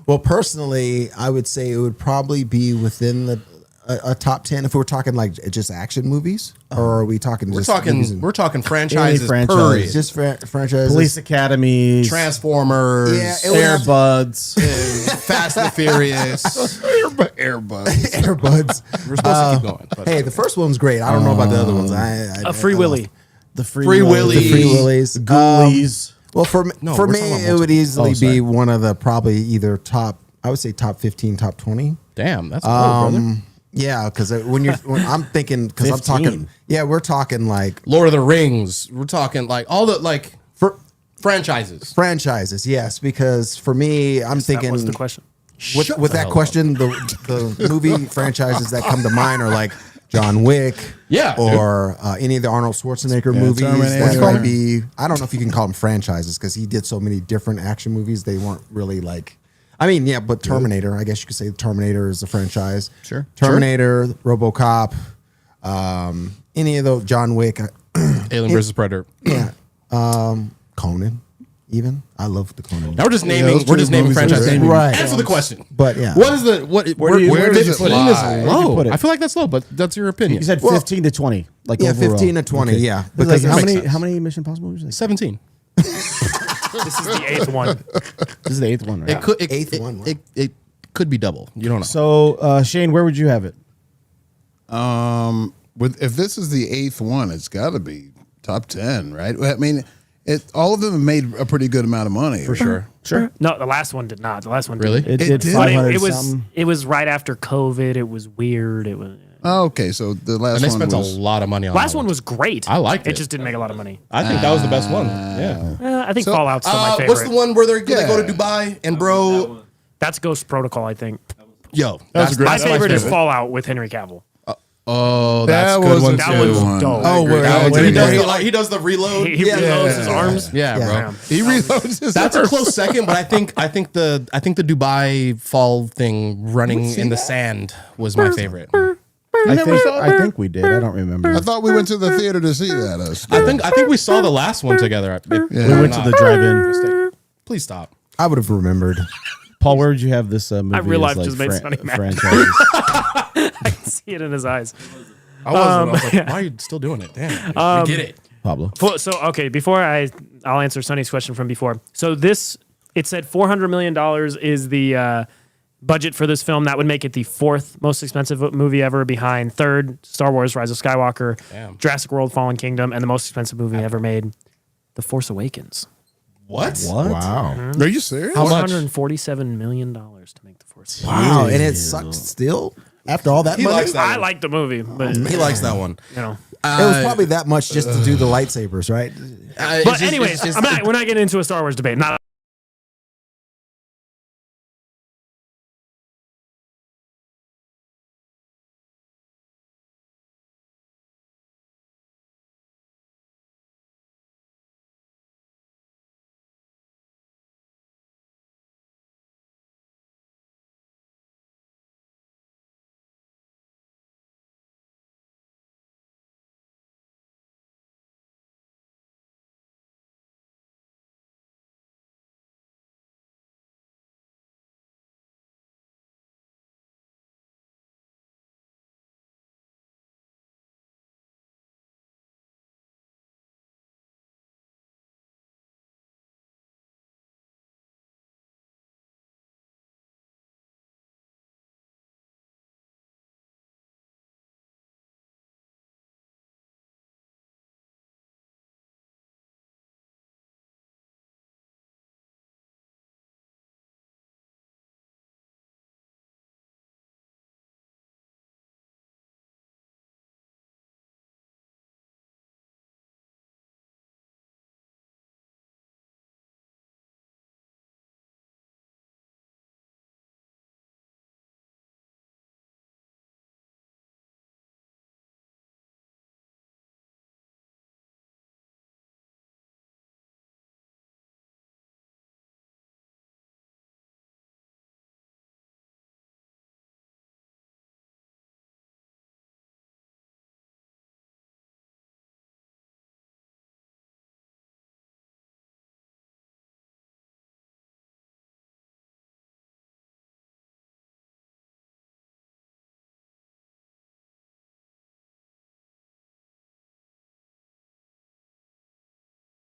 Well, personally, I would say it would probably be within a top 10 if we're talking like just action movies, or are we talking? We're just movies talking. and- We're talking franchises. Any franchise. Period. just franchises. Police Academies, Transformers. Yeah, it would have- Airbuds. Fast and Furious. Airbuds. Airbuds. We're supposed to keep going. But Hey, the first one's great. I don't know about the other ones. I Free Willy. The Free Willy. The Free Willies. Ghoulies. Well, for me, No, we're it talking about would easily sorry. be one of the probably either top. I would say top 15, top 20. damn, that's cool, brother. Yeah, because when I'm thinking, because I'm 15. talking. Yeah, we're talking like Lord of the Rings. We're talking like all the like for franchises. franchises. Yes, because for me, I'm thinking. What's the question? With that question, the movie franchises that come to mind are like John Wick, Yeah, or any of the Arnold Schwarzenegger movies Terminator. that might be. I don't know if you can call them franchises because he did so many different action movies. They weren't really like. I mean, yeah, but Terminator. I guess you could say Terminator is a franchise. Sure. Terminator, RoboCop, any of those. John Wick. Alien versus Predator. Yeah. Conan. Even I love the Conan. Now we're just naming. those We're just two naming movies are franchise great. names. Right. Answer the question. But yeah. What is the what? Where does it put lie? Where'd you Low. put it? I feel like that's low, but that's your opinion. You said 15 to 20. Like Yeah, overall. 15 to 20. Okay. Yeah, Because because how it makes many sense. how many Mission Impossible movies? Like, 17. This is the 8th one. this is the 8th one, right? It could. Eighth one, wow. It could be double. You don't know. So Shane, where would you have it? If this is the 8th one, it's got to be top 10, right? I mean, all of them have made a pretty good amount of money. For sure. Sure. No, the last one did not. The last one Really? didn't. It did did? But 500 it was something. it was right after COVID. It was weird. It was Oh, okay, so the last And they one spent was a lot of money on last that one was great. I liked it. It just didn't make a lot of money. I think that was the best one. Yeah. I think Fallout's still my favorite. What's the one where they go to Yeah. Dubai and bro? That's Ghost Protocol, I think. Yo, That was great. My That's my favorite is favorite. Fallout with Henry Cavill. Oh, that's That a good was one a too. That was one. dope. Oh, where That was When he a does great- the he does the reload. He reloads his arms. Yeah, bro. Yeah. He reloads his That's a arms. close second, but I think the Dubai fall thing running in the sand was my favorite. I think we did. I don't remember. I thought we went to the theater to see that. I think we saw the last one together. we went to the drive-in. Please stop. I would have remembered. Paul, where would you have this movie? real as, life just made Sonny mad. franchises? I can see it in his eyes. I was like, why are you still doing it? Damn, we get it. Pablo. So okay, before I'll answer Sonny's question from before. So it said $400 million is the budget for this film. That would make it the 4th most expensive movie ever, behind 3rd Star Wars: Rise of Skywalker, Damn. Jurassic World: Fallen Kingdom, and the most expensive movie ever made, The Force Awakens. What? Wow. Are you serious? How much? $447 million to make The Force Awakens. Wow. And it sucks still after all that He money. likes that. I like the movie, but He likes that one. you know. It was probably that much just to do the lightsabers, right? But anyways, we're not getting into a Star Wars debate. Not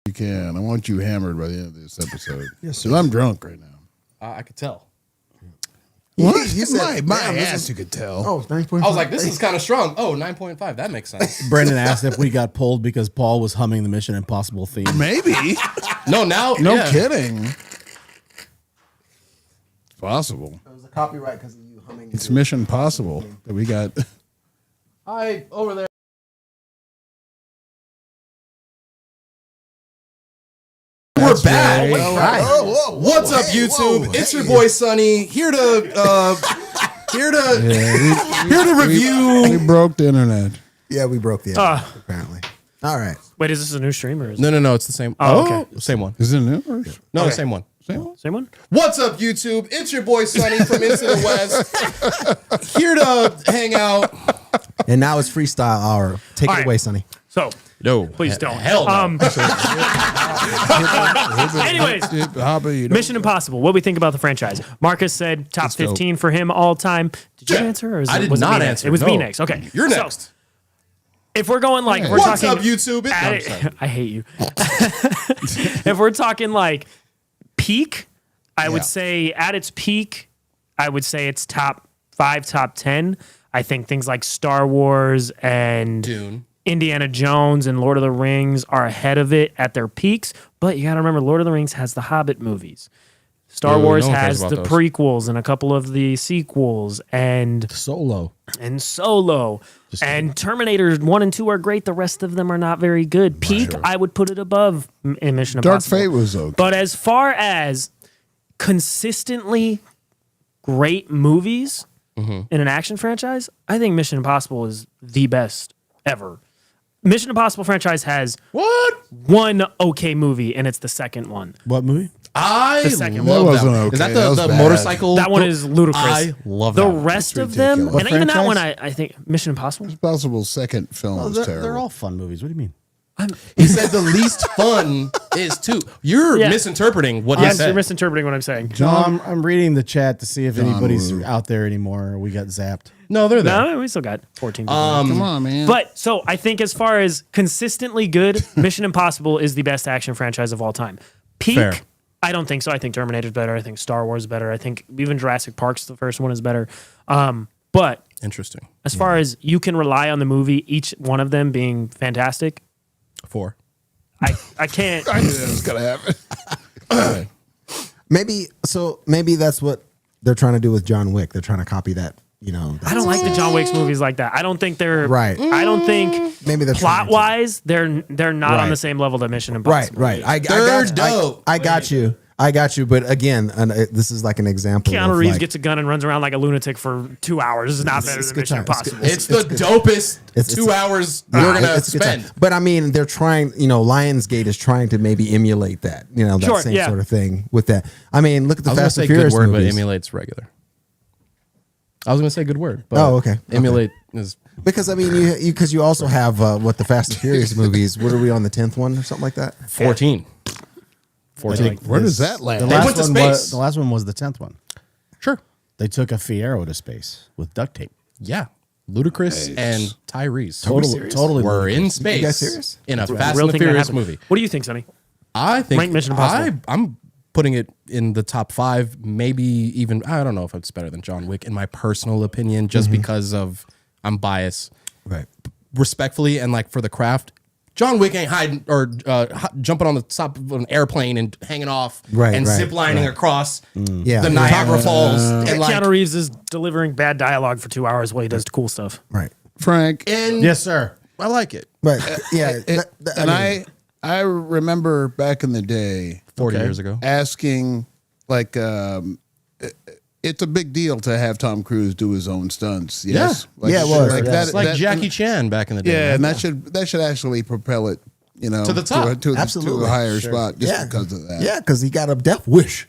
You can. I want you hammered by the end of this episode. Yes, sir. I'm drunk right now. I could tell. What? You said, my damn, this ass, is- you could tell. Oh, 9.5. I was like, this is kind of strong. Oh, 9.5. That makes sense. Brandon asked if we got pulled because Paul was humming the Mission Impossible theme. Maybe. No, now. No yeah. kidding. It's possible. It was a copyright because of you humming. It's Mission Possible that we got. Hi, over there. We're back. What's up, YouTube? It's your boy Sonny here to Here to review. We broke the internet. Yeah, we broke the internet, apparently. All right. Wait, is this a new stream or is No, it's the same. Oh, okay. Same one. Is it new? No, same one. Same one? What's up, YouTube? It's your boy Sonny from Into the West. Here to hang out. And now it's freestyle hour. Take All it right. away, Sonny. So, No, please don't. Hell no. Anyways, Mission Impossible. What we think about the franchise? Marcus said top 15 for him all time. Did you answer? Or I did was not it me next? answer. It was No. me next. Okay. You're So, next. if we're going like, we're What's talking. up, YouTube? I hate you. If we're talking like peak, I would say at its peak, I would say it's top 5, top 10. I think things like Star Wars and Dune. Indiana Jones and Lord of the Rings are ahead of it at their peaks. But you got to remember, Lord of the Rings has the Hobbit movies. Star Ooh, Wars no one cares has about the those. prequels and a couple of the sequels and Solo. Solo. And Terminator 1 and 2 are great. The rest of them are not very good. Peak, I would put it above in Mission Dark Impossible. Fate was okay. But as far as consistently great movies in an action franchise, I think Mission Impossible is the best ever. Mission Impossible franchise has one okay movie, and it's the second one. What movie? I The second love one. that That one. wasn't Is that okay. That was the bad. motorcycle? That one is ludicrous. I love the that one. rest of them, ridiculous. and even that franchise? one, I think Mission Impossible. Possible second film was terrible. They're all fun movies. What do you mean? He said the least fun is 2. You're Yeah. misinterpreting what he Yes, said. you're misinterpreting what I'm saying. No, I'm reading the chat to see if anybody's out there anymore. We got zapped. No, they're there. No, we still got 14. Come on, man. But so I think as far as consistently good, Mission Impossible is the best action franchise of all time. Peak, Fair. I don't think so. I think Terminator's better. I think Star Wars is better. I think even Jurassic Park's the first one is better. But Interesting. as far as you can rely on the movie, each one of them being fantastic, 4. I can't. I knew that was gonna happen. Maybe that's what they're trying to do with John Wick. They're trying to copy that. I don't like the John Wick's movies like that. I don't think they're Right. I don't think Maybe they're plot trying to. wise they're not on Right. the same level that Mission Right, Impossible. right. They're dope. I got you. I got you. But again, this is like an example. Keanu of Reeves like, gets a gun and runs around like a lunatic for 2 hours. It's not better it's than good Mission time. It's good. Impossible. It's the dopest It's- 2 hours Yeah, you're going to it's a good time. spend. But I mean, they're trying, Lionsgate is trying to maybe emulate that, that Sure, same yeah. sort of thing with that. I mean, look at the I was going to Fast say and good Furious word, but movies. emulate's regular. I was going to say good word. But Oh, okay. Emulate is... Because I mean, because you also have what the Fast and Furious movies. What are we on the 10th one or something like that? 14. 14. Where does that land? The They last went to one space. was the last one was the 10th one. Sure. They took a Fiero to space with duct tape. Yeah. Ludacris and Tyrese Totally were ludicrous. in space guys serious? in a Fast Real and the thing that Furious happened. movie. What do you think, Sonny? I think Rank Mission Impossible. I'm putting it in the top 5, maybe even, I don't know if it's better than John Wick in my personal opinion, just because of I'm biased. Right. Respectfully and like for the craft, John Wick ain't hiding or jumping on the top of an airplane and hanging off and zip lining across Yeah. the Niagara Falls and like Keanu Reeves is delivering bad dialogue for 2 hours while he does cool stuff. Right. Frank. and Yes, sir. I like it. But yeah. And I remember back in the day 40 years ago. asking, like, it's a big deal to have Tom Cruise do his own stunts. Yes? Yeah. Like, Yeah, it was. Like Yeah. that, It's like that- Jackie Chan back in the day. Yeah, man. and that should actually propel it, To the top. to Absolutely. a higher spot just Yeah. because of that. Yeah, because he got a death wish.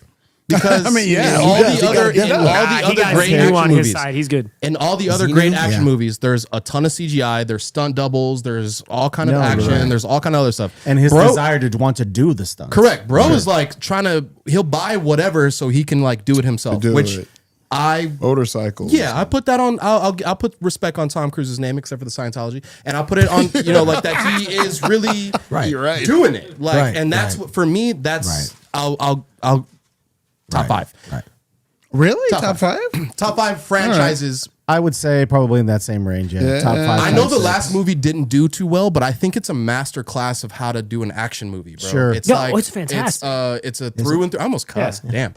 Because I mean, yeah, in he all does. the He other, got in all the He other got great Xenu action on his movies, side. He's good. in all the other Xenu? great action Yeah. movies, there's a ton of CGI. There's stunt doubles. There's all kind of No, action. right. There's all kind of other stuff. And his Bro- desire to want to do the stunts. correct, bro, is like trying to. He'll buy whatever so he can like do it himself. Do which it. I Motorcycles. yeah, I put that on. I'll put respect on Tom Cruise's name, except for the Scientology, and I'll put it on. Like that he is really You're right. doing it. Like, Right, and that's right. what for me. That's Right. I'll top 5. Right. Really? Top Top five? Top 5 franchises. I would say probably in that same range. Yeah. Top 5. I know top the 6. last movie didn't do too well, but I think it's a master class of how to do an action movie, bro. Sure. It's No, like it's fantastic. It's a through and through. I almost cussed. Damn.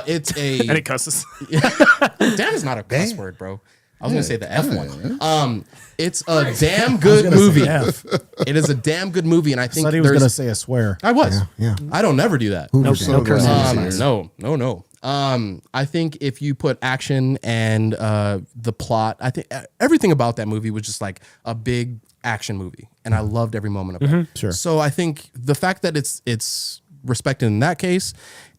It's And a it cusses. damn is not a cuss word, bro. I was gonna say the F one. It's a damn good movie. It is a damn good movie, and I think Thought he was there's. going to say a swear. I was. Yeah. I don't never do that. No So cursing. glad he's here. No. I think if you put action and the plot, I think everything about that movie was just like a big action movie, and I loved every moment of it. Sure. So I think the fact that it's respected in that case,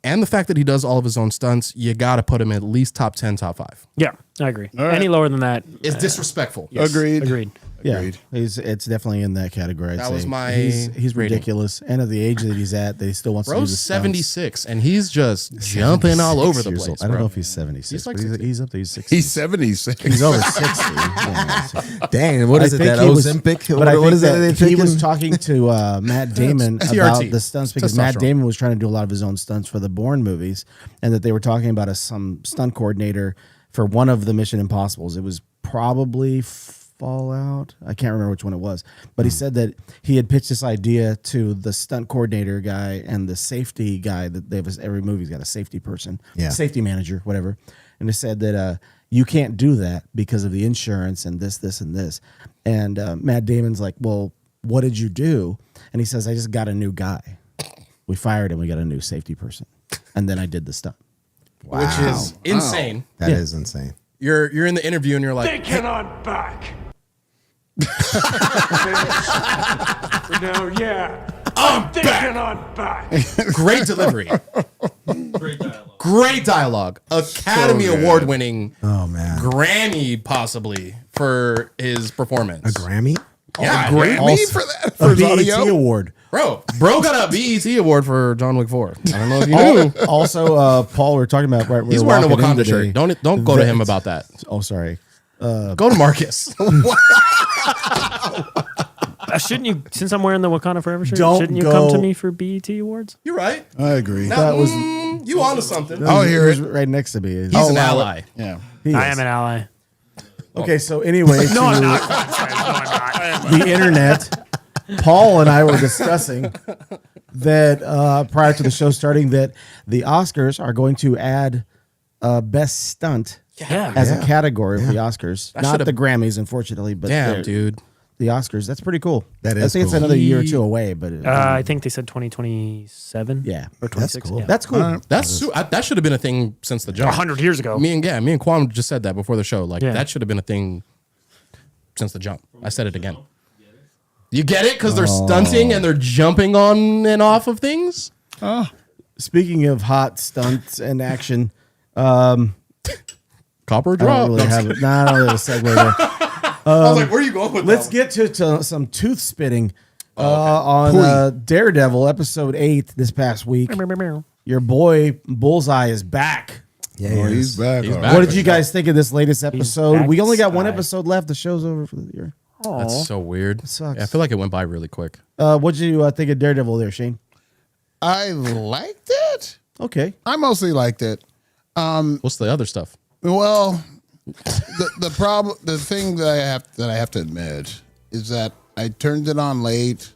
and the fact that he does all of his own stunts, you got to put him at least top 10, top 5. Yeah, I agree. Any lower than that, It's disrespectful. agreed. Yeah, it's definitely in that category. I'd That say. was my He's rating. ridiculous, and at the age that he's at, that he still wants to do Bro's the stunts. 76, and he's just jumping all over the 76 years place. old. I don't bro. know if he's 76, He's like but 60. he's up there. He's 60. He's 76. He's over 60. Yeah. Dang, what is it? think That he was- Ozempic? But I What think is that? that They he was taking? talking to Matt Damon TRT. about the stunts because Matt Testosterone. Damon was trying to do a lot of his own stunts for the Bourne movies, and that they were talking about some stunt coordinator for one of the Mission Impossibles. It was probably Fallout. I can't remember which one it was, but he said that he had pitched this idea to the stunt coordinator guy and the safety guy that they have. Every movie's got a safety person, Yeah. safety manager, whatever. And they said that you can't do that because of the insurance and this, and this. And Matt Damon's like, well, what did you do? And he says, I just got a new guy. We fired him. We got a new safety person. And then I did the stunt. Which is insane. That is insane. You're in the interview and you're like, Thinking I'm back. No, yeah. I'm thinking I'm back. great delivery. Great dialogue. Academy Award winning Oh man, Grammy possibly for his performance. a Grammy? Yeah, Grammy dude. for that? A For his BET audio? award. Bro got a BET award for John Wick 4. I don't know if you knew. Also, Paul, we were talking about right. He's wearing a Wakanda shirt. Don't go to him about that. Oh, sorry. Go to Marcus. Shouldn't you, since I'm wearing the Wakanda Forever shirt, Don't shouldn't you go- come to me for BET awards? You're right. I agree. That was You onto something. I'll hear he was it. right next to me. He's an ally. Yeah. He I is. am an ally. Okay, so anyway, No, I'm to not. the internet, Paul and I were discussing that prior to the show starting, that the Oscars are going to add best stunt Yeah. as a category of the Oscars, not should've- the Grammys, unfortunately, but Damn, dude. the Oscars. That's pretty cool. That I is think it's cool. another year or two away, but I think they said 2027. yeah, Or 26. cool. Yeah. that's cool. That should have been a thing since the jump. 100 years ago. Me and Kwam just said that before the show. Like Yeah. that should have been a thing since the jump. I said it again. You get it? Because they're stunting and they're jumping on and off of things. Speaking of hot stunts and action, Copper I drop. don't really have it. Nah, I don't really have a segue there. I was like, where are you going with Let's that? get to some tooth spitting on Daredevil episode 8 this past week. Your boy Bullseye is back. Yeah, Oh, he's back. He's all back. right. What did you guys think of this latest episode? We only got one backside. episode left. The show's over for the year. That's so weird. sucks. Yeah, I feel like it went by really quick. What did you think of Daredevil there, Shane? I liked it. Okay. I mostly liked it. What's the other stuff? Well, the problem, the thing that I have to admit is that I turned it on late.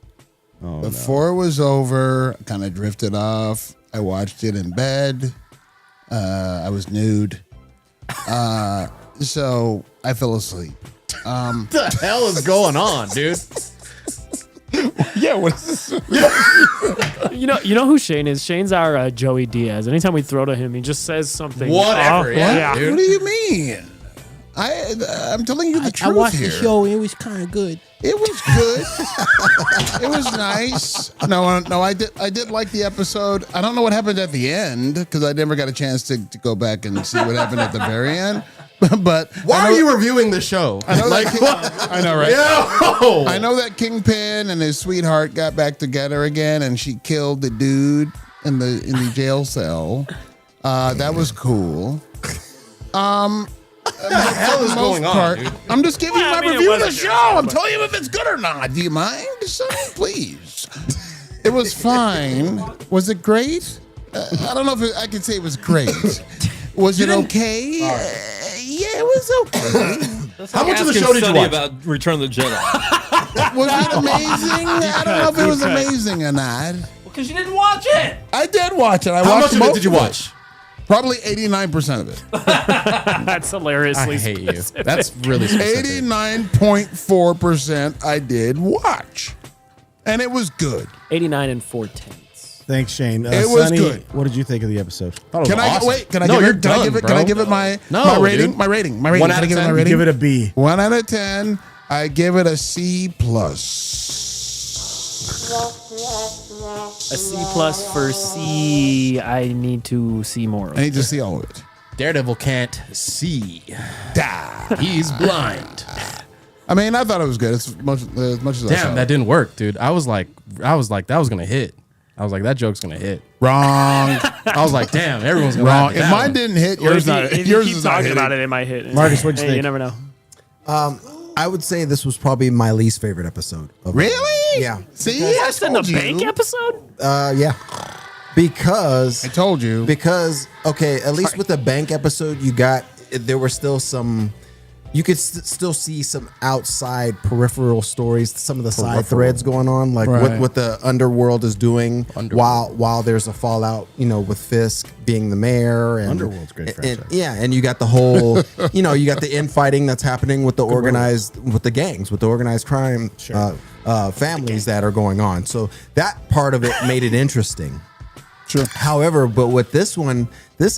Before it was over, I kind of drifted off. I watched it in bed. I was nude. So I fell asleep. What the hell is going on, dude? Yeah, what is this? You know who Shane is? Shane's our Joey Diaz. Anytime we throw to him, he just says something. Whatever, off. yeah, dude. What do you mean? I'm telling you the truth here. and it was kind of good. It was good. It was nice. No, I did like the episode. I don't know what happened at the end because I never got a chance to go back and see what happened at the very end. But Why I are know- you reviewing the show? I know like, that I know, right? Yo! I know that Kingpin and his sweetheart got back together again, and she killed the dude in the jail cell. That was cool. What the hell is going on, dude? I'm just giving you Well, I my mean, it review of the wasn't show. good, I'm but- telling you if it's good or not. Do you mind? Son, please. It was fine. Was it great? I don't know if I could say it was great. Was it okay? Yeah, it was okay. How much of the Asking show did you Sonny watch? about Return of the Jedi? Was it amazing? I don't know if it was amazing or not. Because you didn't watch it. I did watch it. I How watched much of it most did you watch? Probably 89% of it. That's hilariously I hate you. specific. That's really specific. 89.4% I did watch. And it was good. 89 and 4/10. Thanks, Shane. It was Sonny, good. what did you think of the episode? Thought it was Can I awesome. wait? Can I No, give you're it? Can I give done, it? Can I bro. give it my No, my rating? dude. My rating. 1 Can out I of give it 10? my You rating? Give it a B. 1 out of 10. I give it a C plus. A C plus for C. I need to see more of I it. need to see all of it. Daredevil can't see. Da. He's blind. I mean, I thought it was good. It's as much as I saw. Damn, that didn't work, dude. I was like, that was gonna hit. I was like, that joke's gonna hit. Wrong. I was like, damn, everyone's gonna Wrong. laugh at If that mine one. didn't hit, Well, yours not. if Yours you keep is not talking hitting. about it, it might hit. Marcus, what'd you Hey, think? You never know. I would say this was probably my least favorite episode. Of Really? Yeah. See, I Worse than the told you. bank episode? Yeah. Because I told you. Because okay, at least with the bank episode, there were still some. You could still see some outside peripheral stories, some of the side threads going on, like Right. what the underworld is doing while there's a fallout, with Fisk being the mayor. And, Underworld's a great franchise. and you got the whole, you got the infighting that's happening with the with the gangs, with the organized crime families that are going on. So that part of it made it interesting. Sure. However, but with this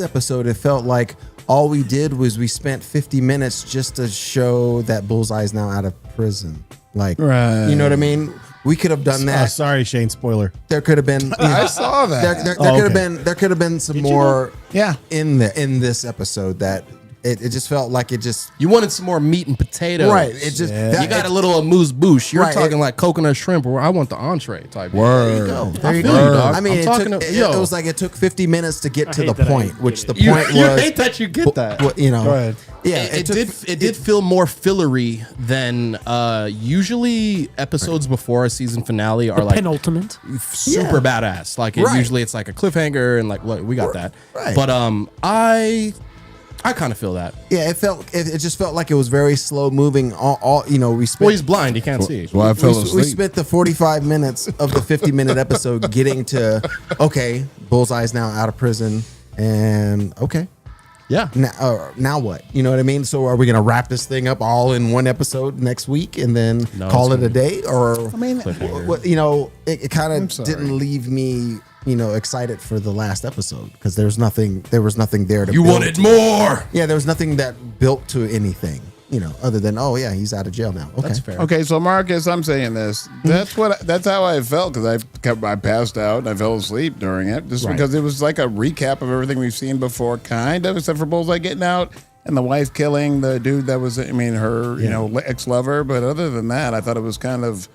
episode, it felt like all we did was we spent 50 minutes just to show that Bullseye's now out of prison. Like, Right. you know what I mean? We could have done that. Sorry, Shane. Spoiler. There could have been. I saw that. There Oh, could have okay. been. There could have been some more. Yeah. In this episode, that it just felt like it just. You wanted some more meat and potatoes. Right. It just. that- You got a little amuse bouche. You're Right, talking it- like coconut shrimp, or I want the entree type. Word. There you go. I feel you, dog. I mean, I'm it, talking took, to- it, yo. it was like it took 50 minutes to get to hate the that I point, get which the it. You, point you was. hate that you get that. Go ahead. Yeah, It did feel more fillery than usually episodes before a season finale are like Penultimate. super badass. Like Right. usually it's like a cliffhanger and like look, we got that. Right. But I kind of feel that. Yeah, it just felt like it was very slow moving. We spent. Well, he's blind; he can't see. Well, I fell we asleep. spent the 45 minutes of the 50-minute episode getting to, okay, Bullseye's now out of prison, and okay, Yeah. now what? You know what I mean? So are we going to wrap this thing up all in one episode next week and then No, call it's it a day? Or, I mean, it kind I'm of sorry. didn't leave me, excited for the last episode because there was nothing there to You build wanted to. more. Yeah, there was nothing that built to anything, other than, oh yeah, he's out of jail now. Okay. That's fair. okay, so Marcus, I'm saying this. That's how I felt because I passed out and I fell asleep during it just because it was like a recap of everything we've seen before, kind of, except for Bullseye getting out and the wife killing the dude that was, her, ex-lover. But other than that, I thought it was kind of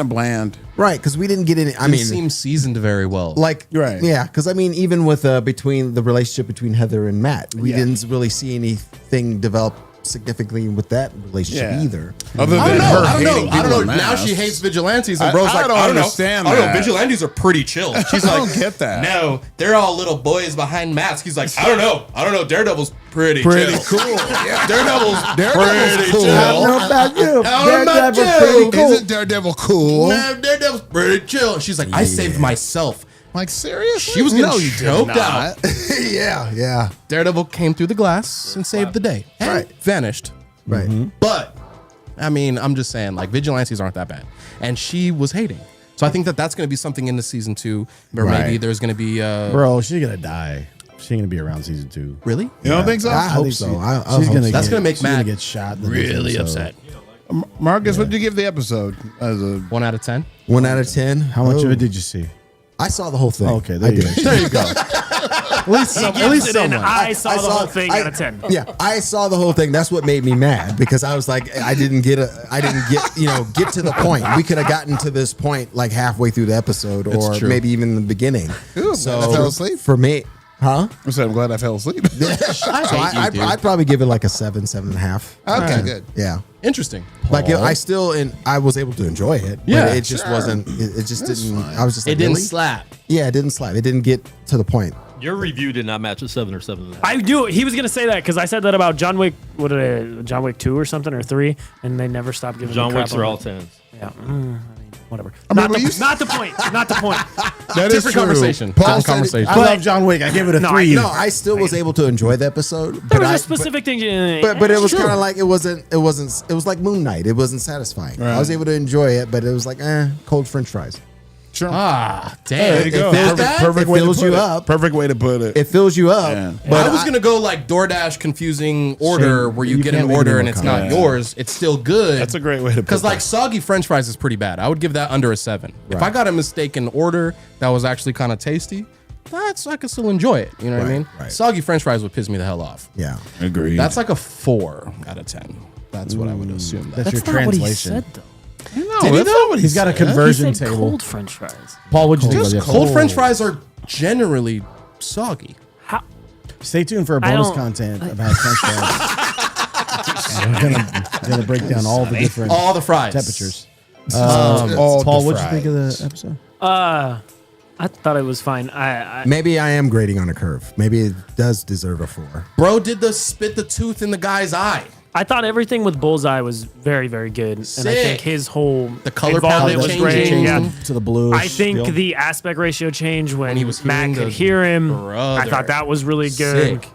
bland. Right, because we didn't get any. I It mean, seems seasoned very well. like, Right. yeah, because I mean, even with between the relationship between Heather and Matt, we Yeah. didn't really see anything develop significantly with that relationship Yeah. either. Other I than don't know. her I don't hating know. I don't people know. in Now masks. she hates vigilantes, and I- bro's I like, don't I don't understand know. I don't know. that. Vigilantes are pretty chill. She's I like, don't get that. No, they're all little boys behind masks. He's like, I don't know. Daredevil's pretty Pretty chill. cool. Yeah. Daredevil's pretty cool. chill. I don't know about you. I don't know about Daredevil you. pretty cool. Isn't Daredevil cool? Man, Daredevil's pretty chill. And she's like, I saved myself. Like, seriously? She was getting No, you did choked not. out. yeah. Daredevil came through the glass and saved the day. And Right. vanished. Right. But I mean, I'm just saying, like, vigilantes aren't that bad, and she was hating. So I think that's going to be something in the season 2, or Right. maybe there's going to be. Bro, she's gonna die. She ain't gonna be around season 2. Really? You don't think so? I hope think so. she- I she's hope gonna so. That's get- gonna make she's gonna Matt get shot. in the next really episode. upset. Marcus, what did you give the episode? As a 1 out of 10. 1 out of 10. How much of it did you see? I saw the whole thing. Okay, there I you did. go. There you go. At least, He at gives least it an someone. I saw the whole thing out of 10. Yeah, I saw the whole thing. That's what made me mad because I was like, I didn't get get to the point. We could have gotten to this point like halfway through the episode, or true. maybe even the beginning. Ooh, So I fell asleep. for me, huh? I said, I'm glad I fell asleep. So hate you, dude. I'd probably give it like a 7.5. Okay, good. Yeah. Interesting. Like I was able to enjoy it. Yeah, but it just wasn't. It just didn't. I was just like, It didn't really? slap. Yeah, it didn't slap. It didn't get to the point. Your review did not match a 7 or 7.5. I knew he was gonna say that because I said that about John Wick. John Wick 2 or something or 3, and they never stopped giving. John me crap Wicks on are all it. 10s. Yeah, I mean, whatever. mean, not, but the, you- not the point. Not the point. That is Different true. conversation. Paul Different said it- conversation. I love John Wick. I give it a No, 3. No, I still was able to enjoy the episode. There But was I, a specific thing. but it was kind of like it was like Moon Knight. It wasn't satisfying. Right. I was able to enjoy it, but it was like cold French fries. Sure. Ah, damn. There you go. Is that? Perfect It way to fills put you it. up. Perfect way to put it. It fills you up. Yeah. But I was gonna go like DoorDash confusing order Shane, where you you get can't an make it order more and it's not complex. yours. It's still good. That's a great way to put Because like that. soggy French fries is pretty bad. I would give that under a 7. If I got a mistaken order that was actually kind of tasty, I could still enjoy it. You know what I Right, mean? right. Soggy French fries would piss me the hell off. yeah. Agreed. That's like a 4 out of 10. That's what I would assume. That's That. your Not what he translation. said though. Did he though? He's got a He conversion said table. cold French fries. Paul, what'd you think Just about this? cold French fries are generally soggy. How? Stay tuned for I bonus don't- content about French fries. We're gonna break down all the different All the fries. temperatures. All Paul, the what'd you think of fries. the episode? I thought it was fine. I Maybe I am grading on a curve. Maybe it does deserve a 4. Bro did the spit the tooth in the guy's eye. I thought everything with Bullseye was very, very good, and I Sick. think his whole The color involvement palette was changing. great. Yeah. To the blue. I think the aspect ratio change when he was Matt hearing could the hear him. brother. I thought that was really good. Sick.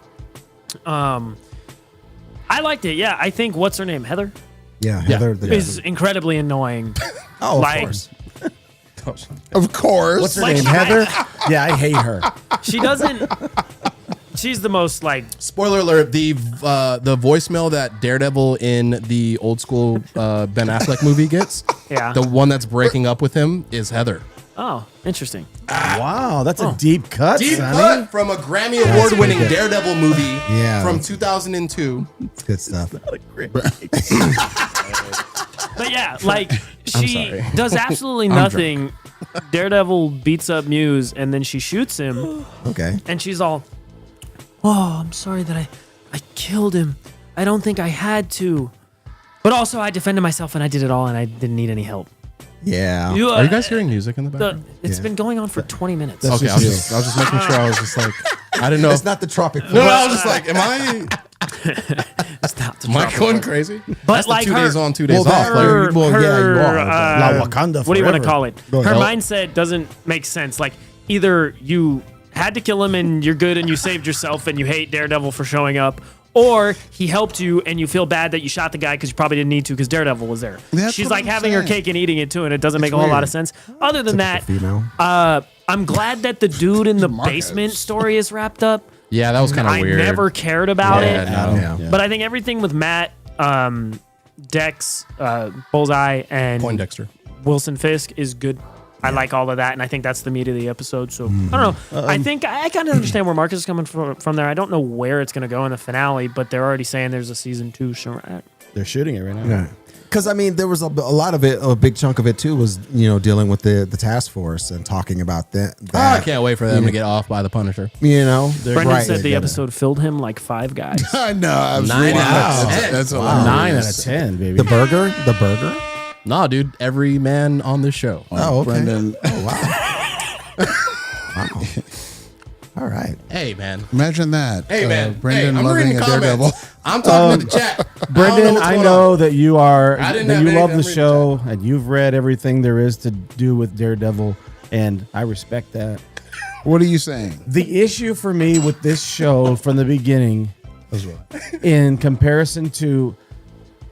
I liked it. Yeah, I think what's her name, Heather, Yeah, Heather. The is incredibly annoying. oh, of like- course. Of course. What's her Like, name? Heather? Yeah, I hate her. She doesn't. She's the most like. Spoiler alert: the voicemail that Daredevil in the old school Ben Affleck movie gets, Yeah. the one that's breaking up with him is Heather. Oh, interesting. Wow, that's a deep cut, Deep Sonny. cut from a Grammy Award-winning Daredevil movie Yeah. from 2002. It's good stuff. But yeah, like she sorry. does absolutely nothing. Daredevil beats up Muse and then she shoots him Okay. and she's all, "Oh, I'm sorry that I killed him. I don't think I had to. But also I defended myself and I did it all and I didn't need any help." Yeah. Are you guys hearing music in the background? It's been going on for 20 minutes. That's Okay, I was just making sure. I was just like, I didn't know. It's not the tropic. No, I was just like, am I It's not the am I going crazy? But That's like the 2 her- days on, 2 days Well, off. that- Like, her, Well, yeah, you her, are. La Wakanda what do you want to forever. call it? Go Her ahead. mindset doesn't make sense. Like either you had to kill him and you're good and you saved yourself and you hate Daredevil for showing up, or he helped you and you feel bad that you shot the guy because you probably didn't need to because Daredevil was there. That's She's what like I'm having her saying. cake and eating it too, and it doesn't make a whole lot of sense. Other than that, Female. I'm glad that the dude in the basement story is wrapped up. yeah, that was kind of I weird. never cared about Yeah, it. no. Yeah. But I think everything with Matt, Dex, Bullseye, and Poindexter. Wilson Fisk is good. I like all of that, and I think that's the meat of the episode. So I don't know. I think I kind of understand where Marcus is coming from there. I don't know where it's going to go in the finale, but they're already saying there's a season 2. They're shooting it right now. Yeah. Because I mean, there was a lot of it. A big chunk of it too was dealing with the task force and talking about that. Oh, I can't wait for them to get off by the Punisher. Brendan right, said the yeah. episode filled him like 5 guys. I know. I was 9 reading out of that. 10. That's Wow. hilarious. 9 out of 10, baby. The burger. Nah, dude, every man on this show. Oh, okay. Brendan, Oh, wow. Wow. All right. Hey, man. imagine that. Hey, man. Brendan hey, I'm loving reading a the Daredevil. comments. I'm talking to the chat. Brendan, I know that you are I didn't that have you any love the memory of show and you've read everything there is to do with Daredevil, and I respect that. What are you saying? The issue for me with this show from the beginning, in comparison to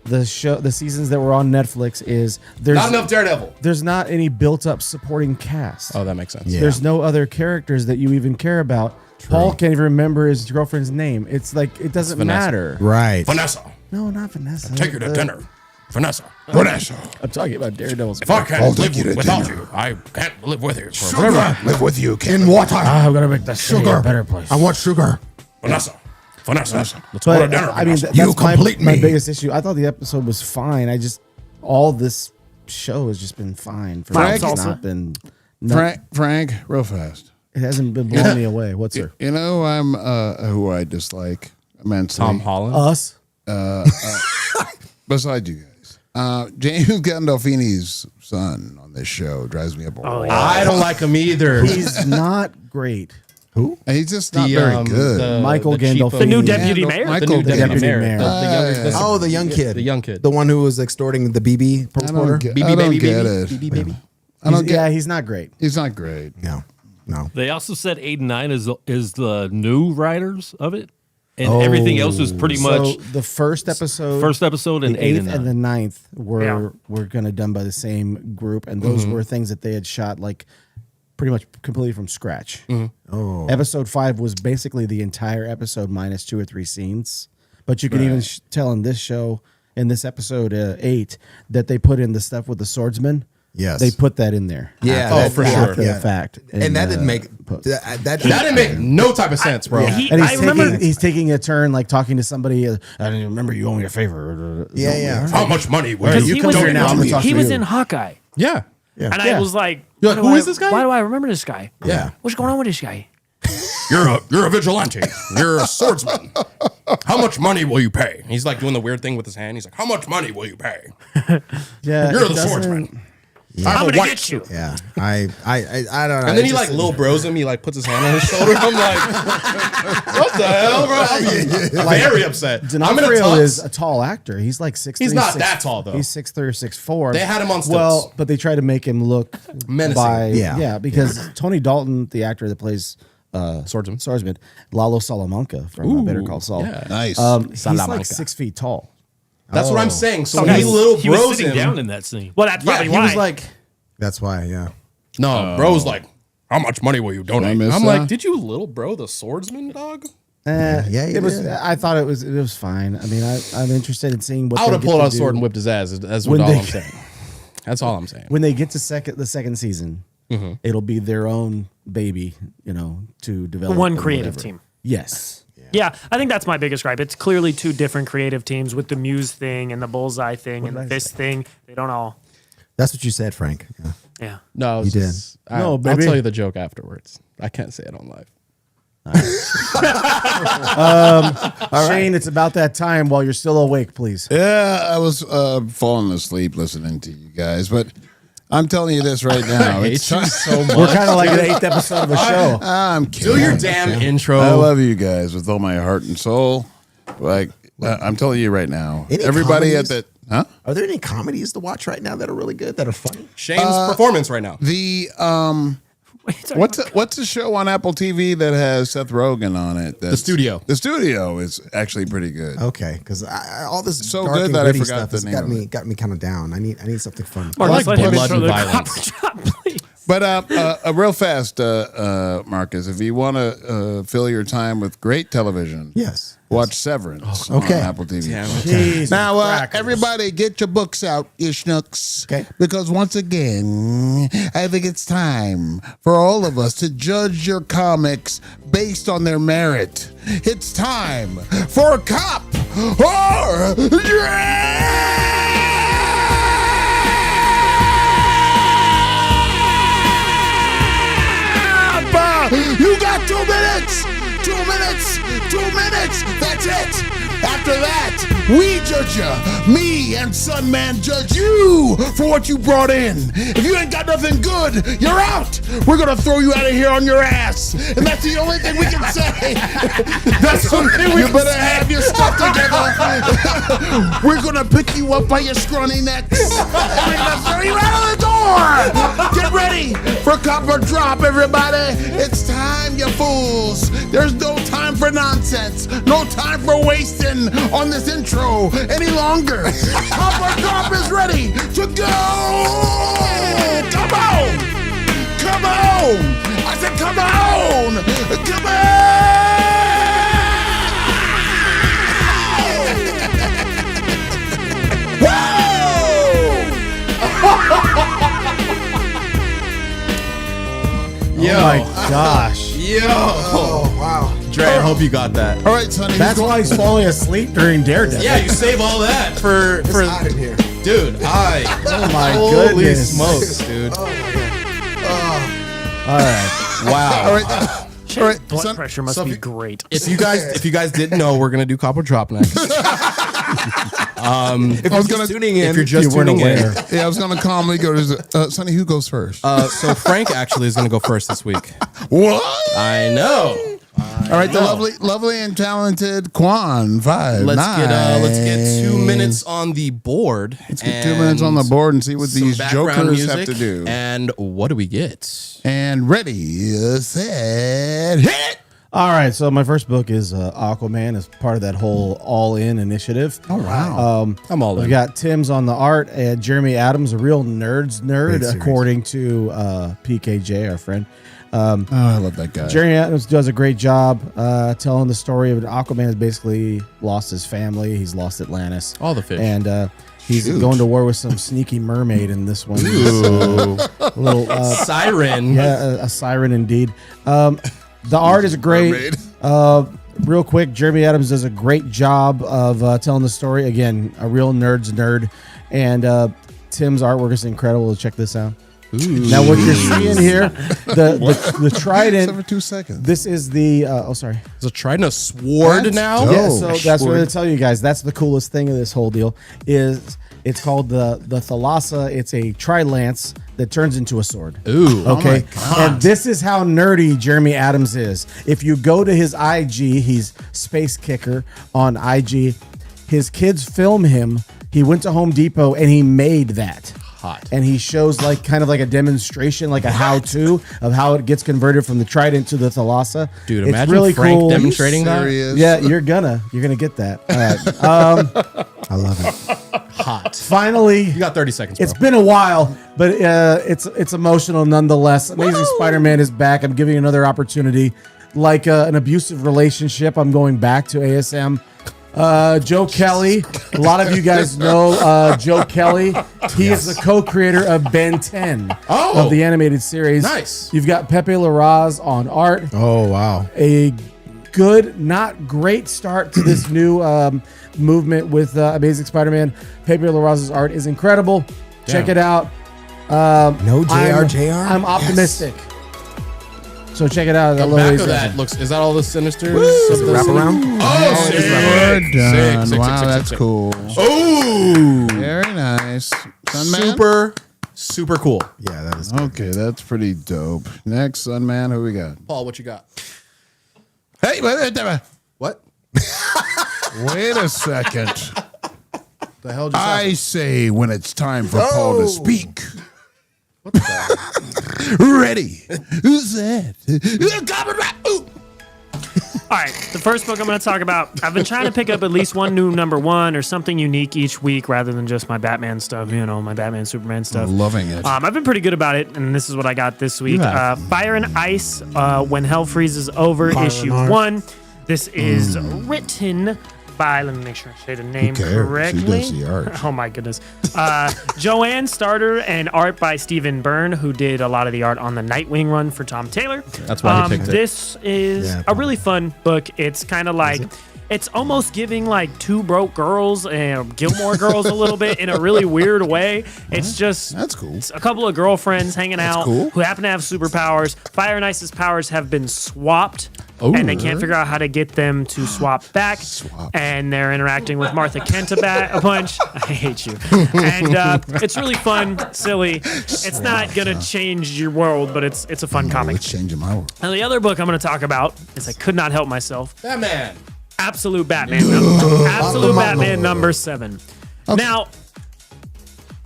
the seasons that were on Netflix, is Not enough Daredevil. there's not any built-up supporting cast. Oh, that makes sense. Yeah. There's no other characters that you even care about. Paul can't even remember his girlfriend's name. It's like it doesn't Vanessa. matter. Right. Vanessa. No, not Vanessa. Take her to dinner. Vanessa. Vanessa. I'm talking about Daredevil's. If I can't I'll live take you to without dinner. you, I can't live with you. Sugar. Live with you, In water. I'm gonna make the city a better place. I want sugar. Vanessa. Vanessa. Let's go to But dinner. I mean, Vanessa. that's You complete my me. biggest issue. I thought the episode was fine. All this show has just been fine for me. Frank? It's not been. Frank, real fast. It hasn't been blowing me away. What's her? You know, I'm who I dislike immensely. Tom Holland. Us. Besides you guys, James Gandolfini's son on this show drives me up a wall. I don't like him either. He's not great. Who? He's just not very good. Michael chief of- Gandolfini. The new Yeah, deputy mayor. The Michael new deputy Gandolfini. mayor. Mayor. Oh, the young kid. The young kid. The one who was extorting the BB I don't reporter. get, BB I don't baby get baby. it. BB baby. I don't get. he's not great. He's not great. No. They also said 8 and 9 is the new writers of it, and everything else was pretty So much the first episode, and the 8 eighth and the 9th Yeah. were kind of done by the same group, and those were things that they had shot like pretty much completely from scratch. Oh, Episode 5 was basically the entire episode minus 2 or 3 scenes, but you can even tell in this show, in this episode 8, that they put in the stuff with the swordsman. yes. They put that in there. Yeah, after, that- for sure. after the fact, and that didn't make post. that That didn't make no type of sense, bro. He- And I remember- he's taking a turn like talking to somebody. I didn't remember you owe me a favor. Yeah, yeah. How much money will Right, you? you he come was, here now, I'm gonna talk he to was you. in Hawkeye, Yeah. and Yeah. I was like, You're like, why who do is I- this guy? Why do I remember this guy? Yeah. What's going on with this guy? You're a vigilante. You're a swordsman. How much money will you pay? He's like doing the weird thing with his hand. He's like, how much money will you pay? Yeah, You're it the doesn't- swordsman. I'm gonna get you. Yeah, I don't know. And then It he like just- little bros him. He like puts his hand on his shoulder. I'm like, what the hell, bro? I'm very upset. I'm gonna D'Onofrio tux. is a tall actor. He's like 6'3". He's not that tall, though. He's 6'3" or 6'4". They had him on stilts. Well, but they try to make him look Menacing. Yeah. because Tony Dalton, the actor that plays swordsman, Lalo Salamanca from Better Call Saul. yeah. Nice. He's Salamanca. like 6 feet tall. That's what I'm saying. So So when he he's- little he was bros sitting him, down in that scene. Well, that's yeah, probably he why. was like, That's why. Yeah. no, bro's like, how much money will you donate? miss I'm that? like, did you little bro the swordsman, dog? Yeah, you it was. did. I thought it was fine. I mean, I'm interested in seeing what I would they have get pulled to out a do sword and whipped his ass. That's when all they- I'm saying. That's all I'm saying. when they get to the second season. It'll be their own baby, to develop one and creative whatever. team. Yes. Yeah, I think that's my biggest gripe. It's clearly two different creative teams with the Muse thing and the Bullseye thing and the Fist thing. They don't all. That's what you said, Frank. Yeah. Yeah. No, You did. No, I'll baby. tell you the joke afterwards. I can't say it on live. Shane, it's about that time while you're still awake, please. Yeah, I was falling asleep listening to you guys, but I'm telling you this right now. It's time. so much. We're kind of like the 8th episode of a show. I'm kidding. Do your damn intro. I love you guys with all my heart and soul. Like I'm telling you right now, Any everybody comedies? at the Are there any comedies to watch right now that are really good, that are funny? Shane's performance right now. the What's what's the show on Apple TV that has Seth Rogen on it? The Studio. The Studio is actually pretty good. Okay, because all this So dark good and that I gritty forgot stuff the has name of got me kind of down. I need something fun. Marcus, like let him blood intro and the violence. copper shop, please. But real fast, Marcus, if you want to fill your time with great television, Yes. watch Severance okay. on Apple TV. Jesus Now, crackers. everybody, get your books out, you schnooks. Okay. Because once again, I think it's time for all of us to judge your comics based on their merit. It's time for Cop or Drop! You got 2 minutes! 2 minutes! 2 minutes! That's it! After that, we judge you. Me and Sunman judge you for what you brought in. If you ain't got nothing good, you're out. We're gonna throw you out of here on your ass, and that's the only thing we can say. That's the only thing we can say. You better have your stuff together. We're gonna pick you up by your scrawny necks, and we're gonna throw you out of the door. Get ready for Cop or Drop, everybody. It's time, you fools. There's no time for nonsense. No time for wasting on this intro any longer. Cop or Drop is ready to go. Come on. Come on. I said come on. Come on. Whoa. Yo, Oh my gosh. yo. Oh, wow. Dre, I hope you got that. All right, Sonny. That's why he's falling asleep during Daredevil. Yeah, you save all that for It's hot in here. dude. Oh my Holy goodness. smokes, dude. All right. Wow. All right. All right. Blood Son- pressure must so be if you- great. If you guys didn't know, we're gonna do Cop or Drop next. If I was you're gonna- tuning in, If you're just You weren't tuning in, aware. Yeah, I was gonna calmly go to Sonny. Who goes first? so Frank actually is gonna go first this week. What? I know. All right, the lovely and talented Quan 5. Let's get 2 minutes on the board. Let's get 2 minutes on the board and see what some these background jokers have music. to do. And what do we get? And ready, set, hit. All right, so my first book is Aquaman, as part of that whole All In initiative. Oh, wow. I'm all We in. got Tim's on the art, and Jeremy Adams, a real nerd's nerd, Great series. according to PKJ, our friend. Oh, I love that guy. Jeremy Adams does a great job telling the story of it. Aquaman has basically lost his family. He's lost Atlantis. All the fish. And he's Shoot. going to war with some sneaky mermaid in this one. A little Siren. yeah, a siren indeed. The art is great. Real quick, Jeremy Adams does a great job of telling the story. Again, a real nerd's nerd. And Tim's artwork is incredible. Check this out. Now, what you're seeing here, the trident. Except for 2 seconds. This is the. Sorry. Is a trident a sword That's now? dope. Yeah, so that's what I'm sword. going to tell you guys. That's the coolest thing of this whole deal. Is it's called the Thalassa. It's a tri-lance that turns into a sword. Ooh. Okay. And this is how nerdy Jeremy Adams is. If you go to his IG, he's Space Kicker on IG. His kids film him. He went to Home Depot and he made that. Hot. And he shows kind of like a demonstration, like a how-to of how it gets converted from the trident to the Thalassa. Dude, It's imagine really Frank cool. demonstrating that. Serious? Yeah, you're gonna get that. All right. I love it. Hot. Finally, You got 30 seconds, bro. it's been a while, but it's emotional nonetheless. Amazing Spider-Man is back. I'm giving you another opportunity. Like an abusive relationship, I'm going back to ASM. Joe Kelly. A lot of you guys know Joe Kelly. He is the co-creator of Ben 10 of the animated series. Nice. You've got Pepe Larraz on art. Oh, wow. A good, not great start to this new movement with Amazing Spider-Man. Pepe Larraz's art is incredible. Check it out. No JR. I'm optimistic. So check it out. The Hello, back Ace of that Ed. looks. Is that all the Sinisters? Wrap around? Oh, sick. We're done. Sick, Wow, sick, that's sick. cool. Oh, Very nice. Sunman? super cool. Yeah, that is. Okay, that's pretty dope. Next, Sunman, who we got? Paul, what you got? Hey, What? wait a second. The hell just I say when it's time for Paul to speak. What the Ready. Who's that? Ooh. All right, the first book I'm going to talk about, I've been trying to pick up at least one new #1 or something unique each week rather than just my Batman stuff, my Batman, Superman stuff. Loving it. I've been pretty good about it, and this is what I got this week. Fire and Ice, When Hell Freezes Over, issue 1. This is written by, let me make sure I say the name cares? correctly. Who does the art? Oh my goodness. Joanne Starter and art by Stephen Byrne, who did a lot of the art on the Nightwing run for Tom Taylor. That's why he picked it. This is a really fun book. It's kind of like, it's almost giving like Two Broke Girls and Gilmore Girls a little bit in a really weird way. It's just That's cool. it's a couple of girlfriends hanging out cool. who happen to have superpowers. Fire and Ice's powers have been swapped. And they can't figure out how to get them to swap back. And they're interacting with Martha Kent a bunch. I hate you. And it's really fun, silly. It's not going to change your world, but it's a fun comic. It's changing my world. Now, the other book I'm going to talk about is I could not help myself. Batman. Absolute Batman. Absolute Batman #7. Now,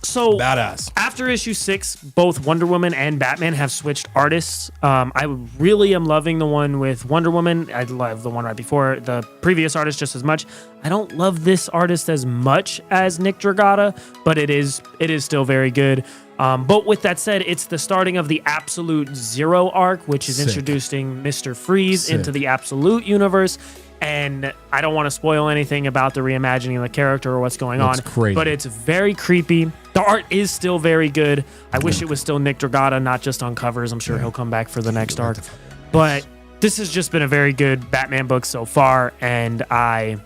so Badass. after issue 6, both Wonder Woman and Batman have switched artists. I really am loving the one with Wonder Woman. I love the one right before the previous artist just as much. I don't love this artist as much as Nick Dragata, but it is still very good. But with that said, it's the starting of the Absolute Zero arc, which is introducing Mr. Freeze into the Absolute universe. And I don't want to spoil anything about the reimagining of the character or what's going on. crazy. But it's very creepy. The art is still very good. I wish it was still Nick Dragata, not just on covers. I'm sure he'll come back for the next arc. But this has just been a very good Batman book so far, and I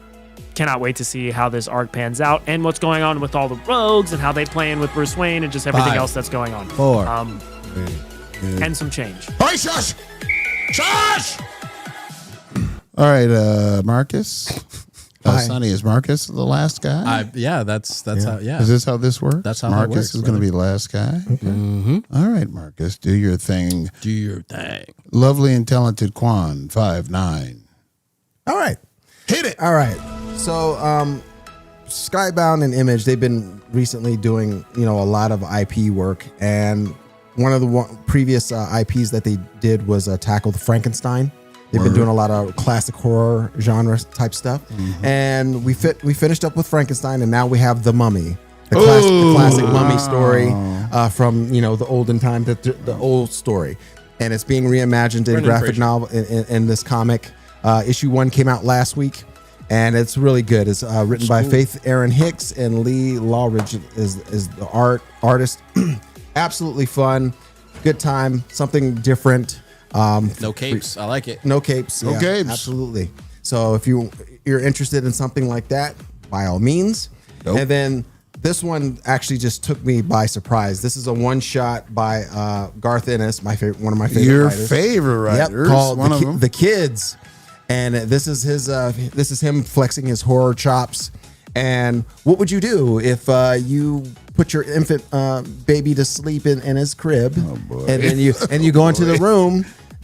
cannot wait to see how this arc pans out and what's going on with all the rogues and how they play in with Bruce Wayne and just everything 5, else that's going on. 4. And some change. Hey, shush! Shush! All right, Marcus. Hi. Sonny, is Marcus the last guy? That's how. Yeah. Is this how this works? That's how it Marcus works, is going to be the last guy. Mm-hmm. All right, Marcus, do your thing. Do your thing. Lovely and talented Quan, 5'9". All right. Hit it. All right. So, Skybound and Image, they've been recently doing, a lot of IP work. And one of the previous IPs that they did was Tackle the Frankenstein. They've been doing a lot of classic horror genre type stuff, and we finished up with Frankenstein, and now we have The Mummy, the classic mummy story from the olden time, the old story, and it's being reimagined in graphic novel in this comic. Issue 1 came out last week, and it's really good. It's written by Faith Aaron Hicks, and Lee Lawridge is the artist. Absolutely fun, good time, something different. No capes. I like it. No capes. No capes. Absolutely. So if you're interested in something like that, by all means. Nope. And then this one actually just took me by surprise. This is a one shot by Garth Ennis, one of my favorite Your writers. favorite writers. Called one of them. The Kids. And this is him flexing his horror chops. And what would you do if you put your infant baby to sleep in his crib, and then you go into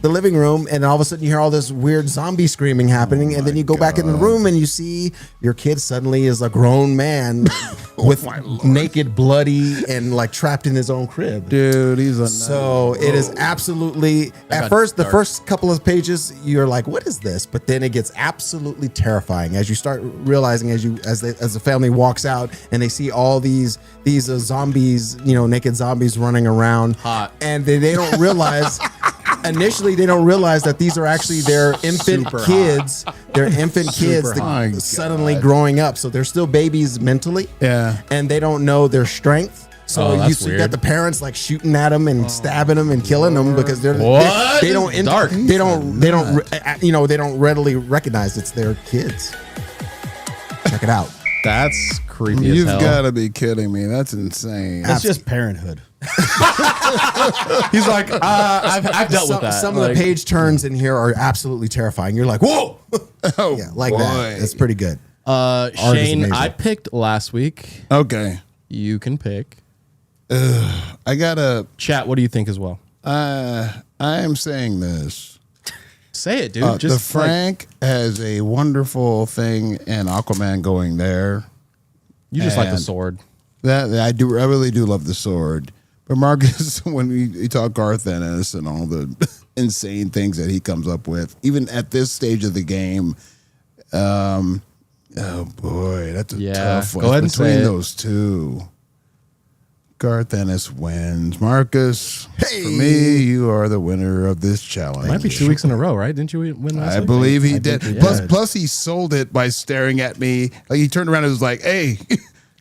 the living room, and all of a sudden you hear all this weird zombie screaming happening, and then you go back into the room and you see your kid suddenly is a grown man with naked, bloody, and like trapped in his own crib. Dude, he's a So it is absolutely at first the first couple of pages you're like, what is this? But then it gets absolutely terrifying as you start realizing as the family walks out and they see all these zombies, naked zombies running around. Hot. And they don't realize initially they don't realize that these are actually their infant Super kids. Their infant kids hot. that suddenly growing up. So they're still babies mentally. Yeah. And they don't know their strength. So Oh, that's you got weird. the parents like shooting at them and stabbing them and killing them because they What? don't It's dark. they don't readily recognize it's their kids. Check it out. That's creepy You've as hell. got to be kidding me. That's insane. That's just parenthood. He's like, I've dealt with that. Some of the page turns in here are absolutely terrifying. You're like, whoa, Oh, yeah, like boy. that. It's pretty good. is Shane, amazing. I picked last week. Okay. You can pick. I got to, Chat, what do you think as well? I am saying this. Say it, dude. The Frank has a wonderful thing in Aquaman going there. You just like the and- sword. That I do. I really do love the sword. But Marcus, when we talk Garth Ennis and all the insane things that he comes up with, even at this stage of the game, oh boy, that's a tough one. Go ahead and Between say it. those two, Garth Ennis wins. Marcus, for me, you are the winner of this challenge. Might be 2 weeks in a row, right? Didn't you win last I week? believe he I did. think he Plus, he sold it by staring at me. Like he turned around and was like, "Hey,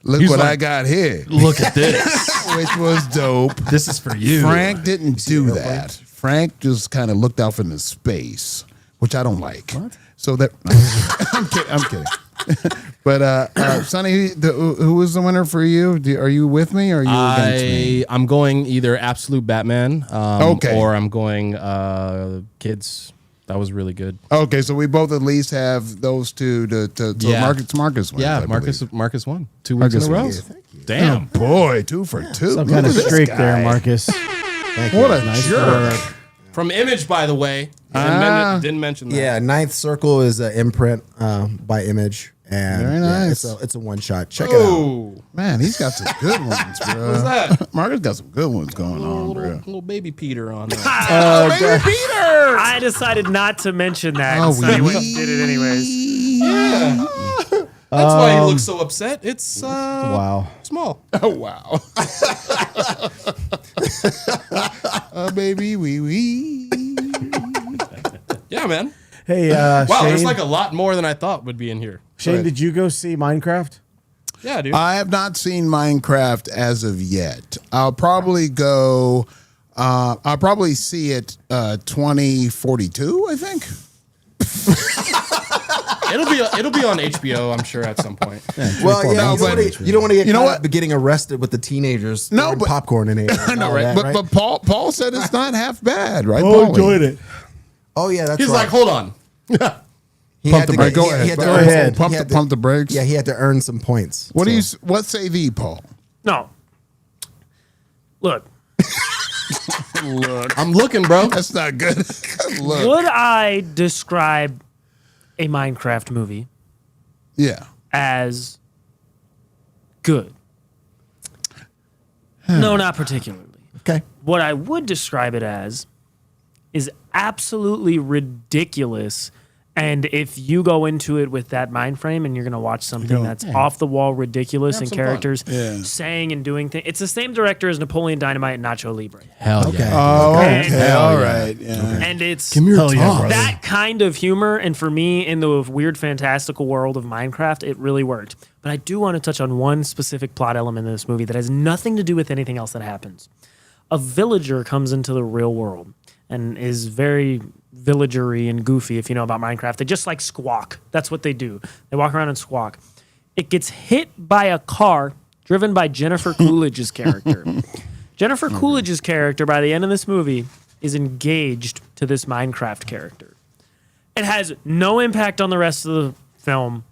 look He's what like, I got here," Look at this. which was dope. This is for you. Frank didn't do that. Frank just kind of looked off into space, which I don't like. What? So that I'm kidding. But Sonny, who was the winner for you? Are you with me or are you against me? I'm going either Absolute Batman, Okay. or I'm going Kids. That was really good. Okay, so we both at least have those two to Yeah. Marcus wins. Yeah, I believe. Marcus won 2 weeks in a row. Marcus Damn. Boy, 2 for 2. Some Look kind at of this streak guy. there, Marcus. What a Nice jerk. work. From Image, by the way. Didn't mention that. Yeah, Ninth Circle is an imprint by Image, and Very yeah, nice. it's a one shot. Check it out. Oh, Man, he's got some good ones, bro. what's that? Marcus got some good ones going on, bro. Little baby Peter on there. Baby Peter! I decided not to mention that. Oh, so we we did it anyways. Yeah. That's why he looks so upset. It's Wow. small. Oh, wow. Baby wee wee. Yeah, man. Hey, Wow, Shane, there's like a lot more than I thought would be in here. Shane, did you go see Minecraft? Yeah, dude. I have not seen Minecraft as of yet. I'll probably go. I'll probably see it 2042. I think. It'll be on HBO, I'm sure, at some point. Well, yeah, No, you don't want to get you know caught what? up getting arrested with the teenagers No, throwing but- popcorn in it. I know, right? But Paul said it's not half bad, right? Oh, Paulie? enjoyed it. Oh yeah, that's He's right. like, hold on. He Pump had the to brakes. get- Go he ahead. had to Go earn ahead. some- he had to- Pump the brakes. Yeah, he had to earn some points. What do So- you? What say thee, Paul? No. Look, I'm looking, bro. That's not good. Look, would I describe a Minecraft movie yeah. as good? No, not particularly. Okay. What I would describe it as is absolutely ridiculous. And if you go into it with that mind frame and you're going to watch something that's off the wall ridiculous and some fun. characters saying and doing things, it's the same director as Napoleon Dynamite and Nacho Libre. Hell yeah. Oh, Okay. okay. All right. Yeah. And it's Give me your top. that kind of humor. And for me, in the weird, fantastical world of Minecraft, it really worked. But I do want to touch on one specific plot element in this movie that has nothing to do with anything else that happens. A villager comes into the real world and is very villagery and goofy, if you know about Minecraft. They just like squawk. That's what they do. They walk around and squawk. It gets hit by a car driven by Jennifer Coolidge's character. Jennifer Coolidge's character, by the end of this movie, is engaged to this Minecraft character. It has no impact on the rest of the film.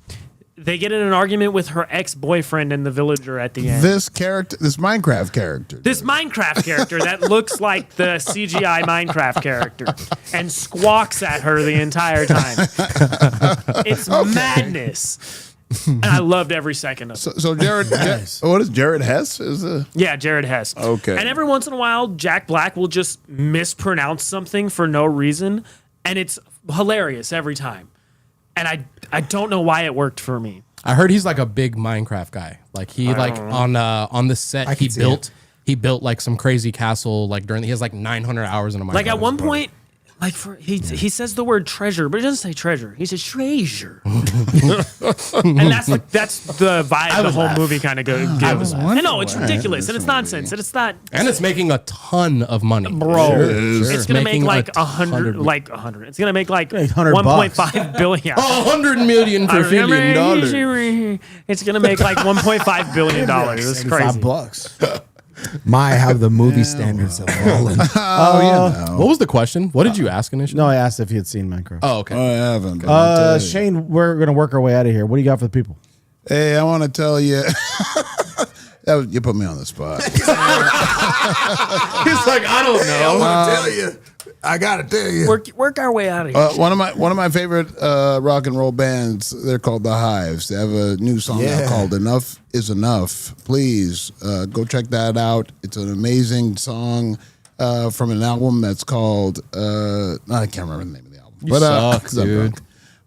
They get in an argument with her ex-boyfriend and the villager at the end. This Minecraft character. This Minecraft character that looks like the CGI Minecraft character and squawks at her the entire time. It's madness. And I loved every second of it. So Jared, what is Jared Hess? Yeah, Jared Hess. Okay. And every once in a while, Jack Black will just mispronounce something for no reason, and it's hilarious every time. And I don't know why it worked for me. I heard he's like a big Minecraft guy. Like he on the set he built like some crazy castle like he has like 900 hours in a Minecraft. Like at one point, he says the word treasure, but he doesn't say treasure. He says treasure. And that's the vibe the whole movie kind of gives. I know it's ridiculous and it's nonsense and it's not. And it's making a ton of money. Bro, is. it's gonna make Making like a 100, ton. like 100. It's gonna make like $100 1.5 billion. 100 million for $1 It's gonna make like 1.5 billion dollars. It's crazy. $5. My, how the movie standards have fallen. What was the question? What did you ask initially? No, I asked if he had seen Minecraft. Oh, okay. I haven't. But I'll tell you. Shane, we're going to work our way out of here. What do you got for the people? Hey, I want to tell you. You put me on the spot. He's like, I don't know. I gotta tell you. Work our way out of here. One of my favorite rock and roll bands. They're called The Hives. They have a new song out called "Enough Is Enough." Please go check that out. It's an amazing song from an album that's called I can't remember the name of the album. Suck, 'cause I'm dude. drunk.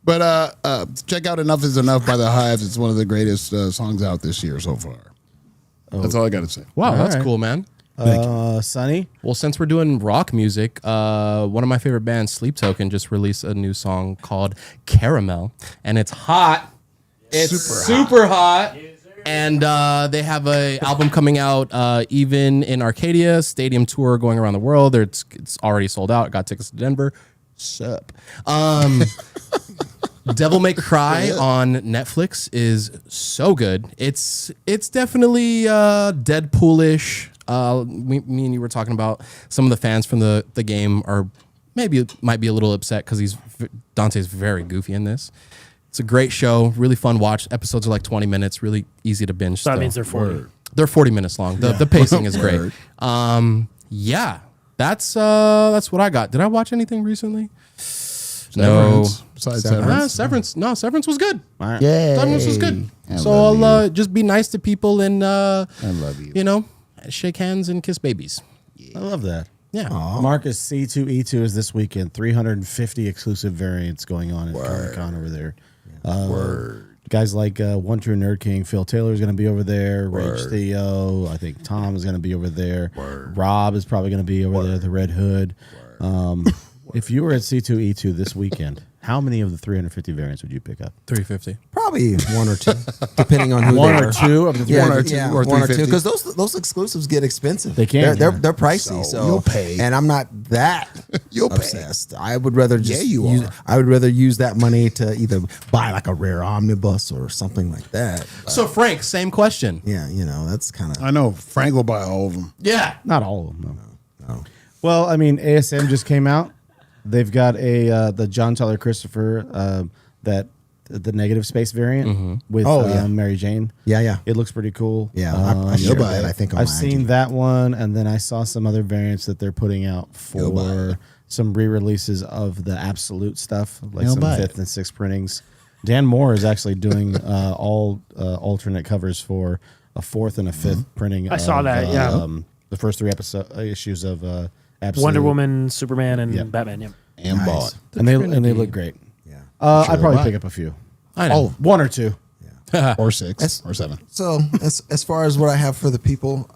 But check out "Enough Is Enough" by The Hives. It's one of the greatest songs out this year so far. That's all I got to say. Wow, that's right. cool, man. Sonny? Well, since we're doing rock music, one of my favorite bands, Sleep Token, just released a new song called Caramel, and it's hot. It's super hot. And they have a album coming out even in Arcadia, stadium tour going around the world. It's already sold out. Got tickets to Denver. Sup. Devil May Cry on Netflix is so good. It's definitely Deadpool-ish. Me and you were talking about some of the fans from the game are might be a little upset because Dante's very goofy in this. It's a great show, really fun watch. Episodes are like 20 minutes, really easy to binge. So that still. means they're 40. They're 40 minutes long. The pacing is great. Yeah, that's what I got. Did I watch anything recently? No. Besides Severance. Severance. No, Severance was good. Yeah. Severance was good. So love I'll just be nice to people and I love you. you know, shake hands and kiss babies. I love that. Yeah. Marcus, C2E2 is this weekend. 350 exclusive variants going on at Comic-Con over there. Guys like One True Nerd King, Phil Taylor is going to be over there. Rage Theo, I think Tom is going to be over there. Rob is probably going to be over there. The Red Hood. If you were at C2E2 this weekend, how many of the 350 variants would you pick up? 350. Probably one or two, depending on who One they or are. two of the Yeah, 350? yeah, or one or two, 350. because those exclusives get expensive. They can, They're yeah. pricey. So So you'll pay. and I'm not that You'll pay. obsessed. I would rather just Yeah, you use, are. I would rather use that money to either buy like a rare omnibus or something like that. So Frank, same question. Yeah, that's kind of I know Frank will buy all of them. Yeah. Not all of them, no. Well, I mean, ASM just came out. They've got the John Tyler Christopher, the negative space variant with Mary Jane. Yeah. It looks pretty cool. Yeah, I shared buy that. it. I think on I've my seen IG. that one, and then I saw some other variants that they're putting out You'll buy for it. some re-releases of the Absolute stuff, like You'll some buy 5th it. and 6th printings. Dan Moore is actually doing all alternate covers for a 4th and a 5th printing. I saw that, yeah. The first 3 issues of Absolute. Wonder Woman, Superman, and Yep. Batman. Yeah. and bought. And they look great. Yeah. I'd probably why? pick up a few. I know. One or two. Or 6 or 7. So as far as what I have for the people,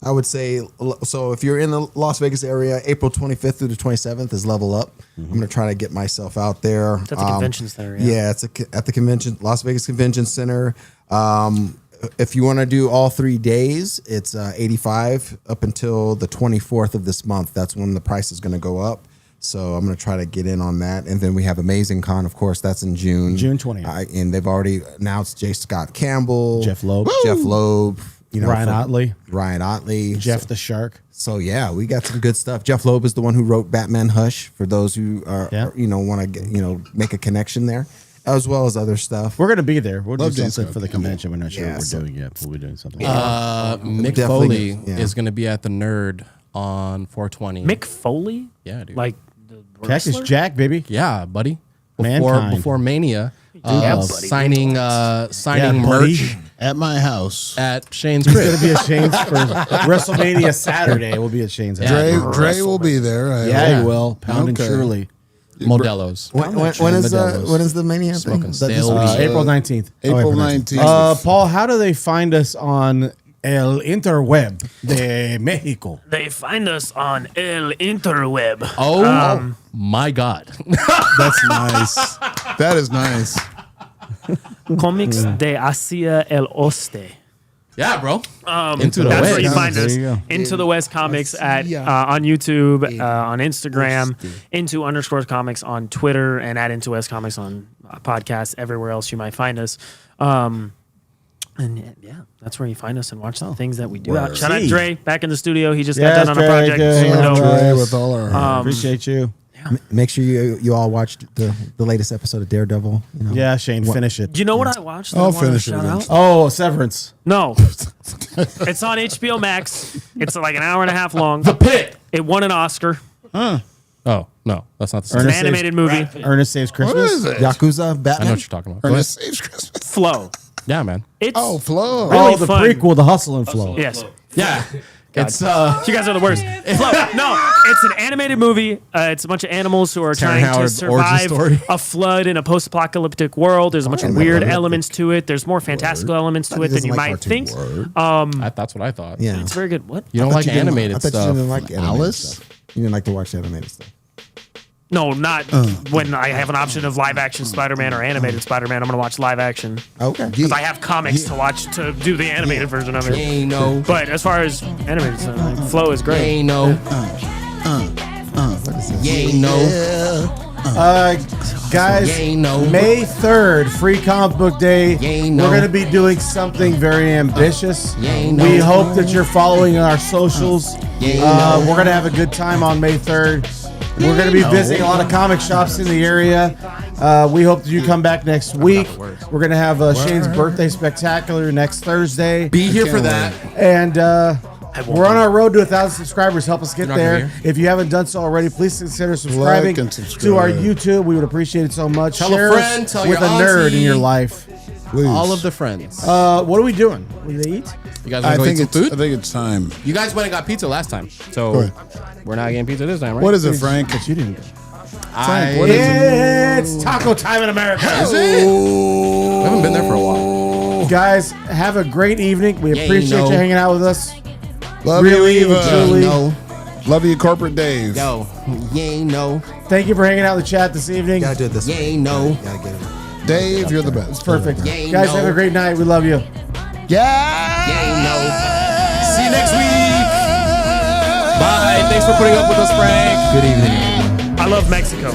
I would say, so if you're in the Las Vegas area, April 25th through the 27th is Level Up. I'm going to try to get myself out there. It's at the convention center. Yeah, it's at the convention, Las Vegas Convention Center. If you want to do all 3 days, it's $85 up until the 24th of this month. That's when the price is going to go up. So I'm going to try to get in on that. And then we have Amazing Con, of course, that's in June. June 20th. And they've already announced J. Scott Campbell. Jeff Loeb. Ryan Otley. Ryan Otley. Jeff the Shark. So yeah, we got some good stuff. Jeff Loeb is the one who wrote Batman Hush, for those who are want to get, make a connection there, as well as other stuff. We're going to be there. We'll do Love something Scott for the Campbell. convention. We're not sure Yeah, what so- we're doing yet, but we're doing something. Mick Definitely, Foley yeah. is going to be at the Nerd on 420. Mick Foley? Yeah, dude. Like the Cactus wrestler? Jack, baby. Yeah, buddy. Mankind. Before Mania, Yeah, buddy. signing Yeah, signing buddy. merch At my house. at Shane's It's crib. going to be at Shane's for WrestleMania Saturday. We'll be at Shane's. Yeah. Dre will be there. Yeah, he will. Pound and Okay. surely. Modelo's. When is the Mania thing? Smoking Is that this stale week? weed. April 19th. April 19th. Paul, how do they find us on El Interweb de Mexico? They find us on El Interweb. Oh my God. That's nice. That is nice. Comics de Asia el Oeste. Yeah, bro. Into the That's West. where you find There us. you go. Into the West Comics at on YouTube, on Instagram, Into_Comics on Twitter, and at Into West Comics on podcasts. Everywhere else you might find us. And yeah, that's where you find us and watch the things that we do. Word. Shout out See. Dre back in the studio. He just Yes, got done on a Dre, project. good. Super Yeah, dope. Dre. With all our Appreciate you. Make sure you all watched the latest episode of Daredevil. You know. Yeah, Shane, finish it. Do you know what I watched? that I'll I wanna finish it shout out? eventually. Oh, Severance. No, it's on HBO Max. It's like an hour and a half long. The Pit. It won an Oscar. Oh, no. That's not the It's same. an Ernest animated movie. Ernest Saves What Christmas. is it? Yakuza, I know Batman. what you're talking about. Go ahead. Ernest Saves Christmas. Flow. Yeah, man. It's Flo. really Oh, the fun. prequel, The Hustle and Flow. Yes. Yeah. It's You guys are the worst. Flow. No, it's an animated movie. It's a bunch of animals who are Terrence trying to Howard's origin survive story. a flood in a post-apocalyptic world. There's a bunch of weird elements to it. There's more fantastical elements to it than you might think. that's what I thought. Yeah. It's very good. What? You don't like animated I thought stuff. you didn't like animated Alice? stuff. You didn't like to watch the animated stuff. No, not when I have an option of live-action Spider-Man or animated Spider-Man. I'm going to watch live-action Okay. because I have comics to watch to do the animated version of it. Ain't no. But as far as animated stuff, like, Flow is great. Ain't no. Ain't no. Guys, Ain't no. May 3rd, Free Comic Book Day. Ain't no. We're going to be doing something very ambitious. Ain't no. We hope that you're following our socials. Ain't no. We're going to have a good time on May 3rd. We're going to be visiting a lot of comic shops in the area. We hope that you come back next week. We're going to have Shane's birthday spectacular next Thursday. Be here for that. And we're on our road to 1,000 subscribers. Help us get You're not gonna there. be here? If you haven't done so already, please consider subscribing and subscribe. to our YouTube. We would appreciate it so much. Tell a Share us friend, tell with your a nerd auntie. in your life. Please. All of the friends. What are we doing? What do they eat? You guys I want to go eat think some it's. food? I think it's time. You guys went and got pizza last time, so Go ahead. we're not getting pizza this time, right? What is it, Frank? But you didn't. I, What is it? It's taco time in America. Is it? I haven't been there for a while. Guys, have a great evening. We Yeah, appreciate you know. you hanging out with us. Love Really you, and Eva. truly. No, Love you, Corporate Dave. yo, you ain't no, Thank you for hanging out in the chat this evening. Gotta do it this you way. ain't no. Gotta get it. Dave, you're the best. Perfect. Yeah, you Guys, know. have a great night. We love you. Yeah. You ain't no. See you next week. Bye. Thanks for putting up with us, Frank. Good evening. I love Mexico.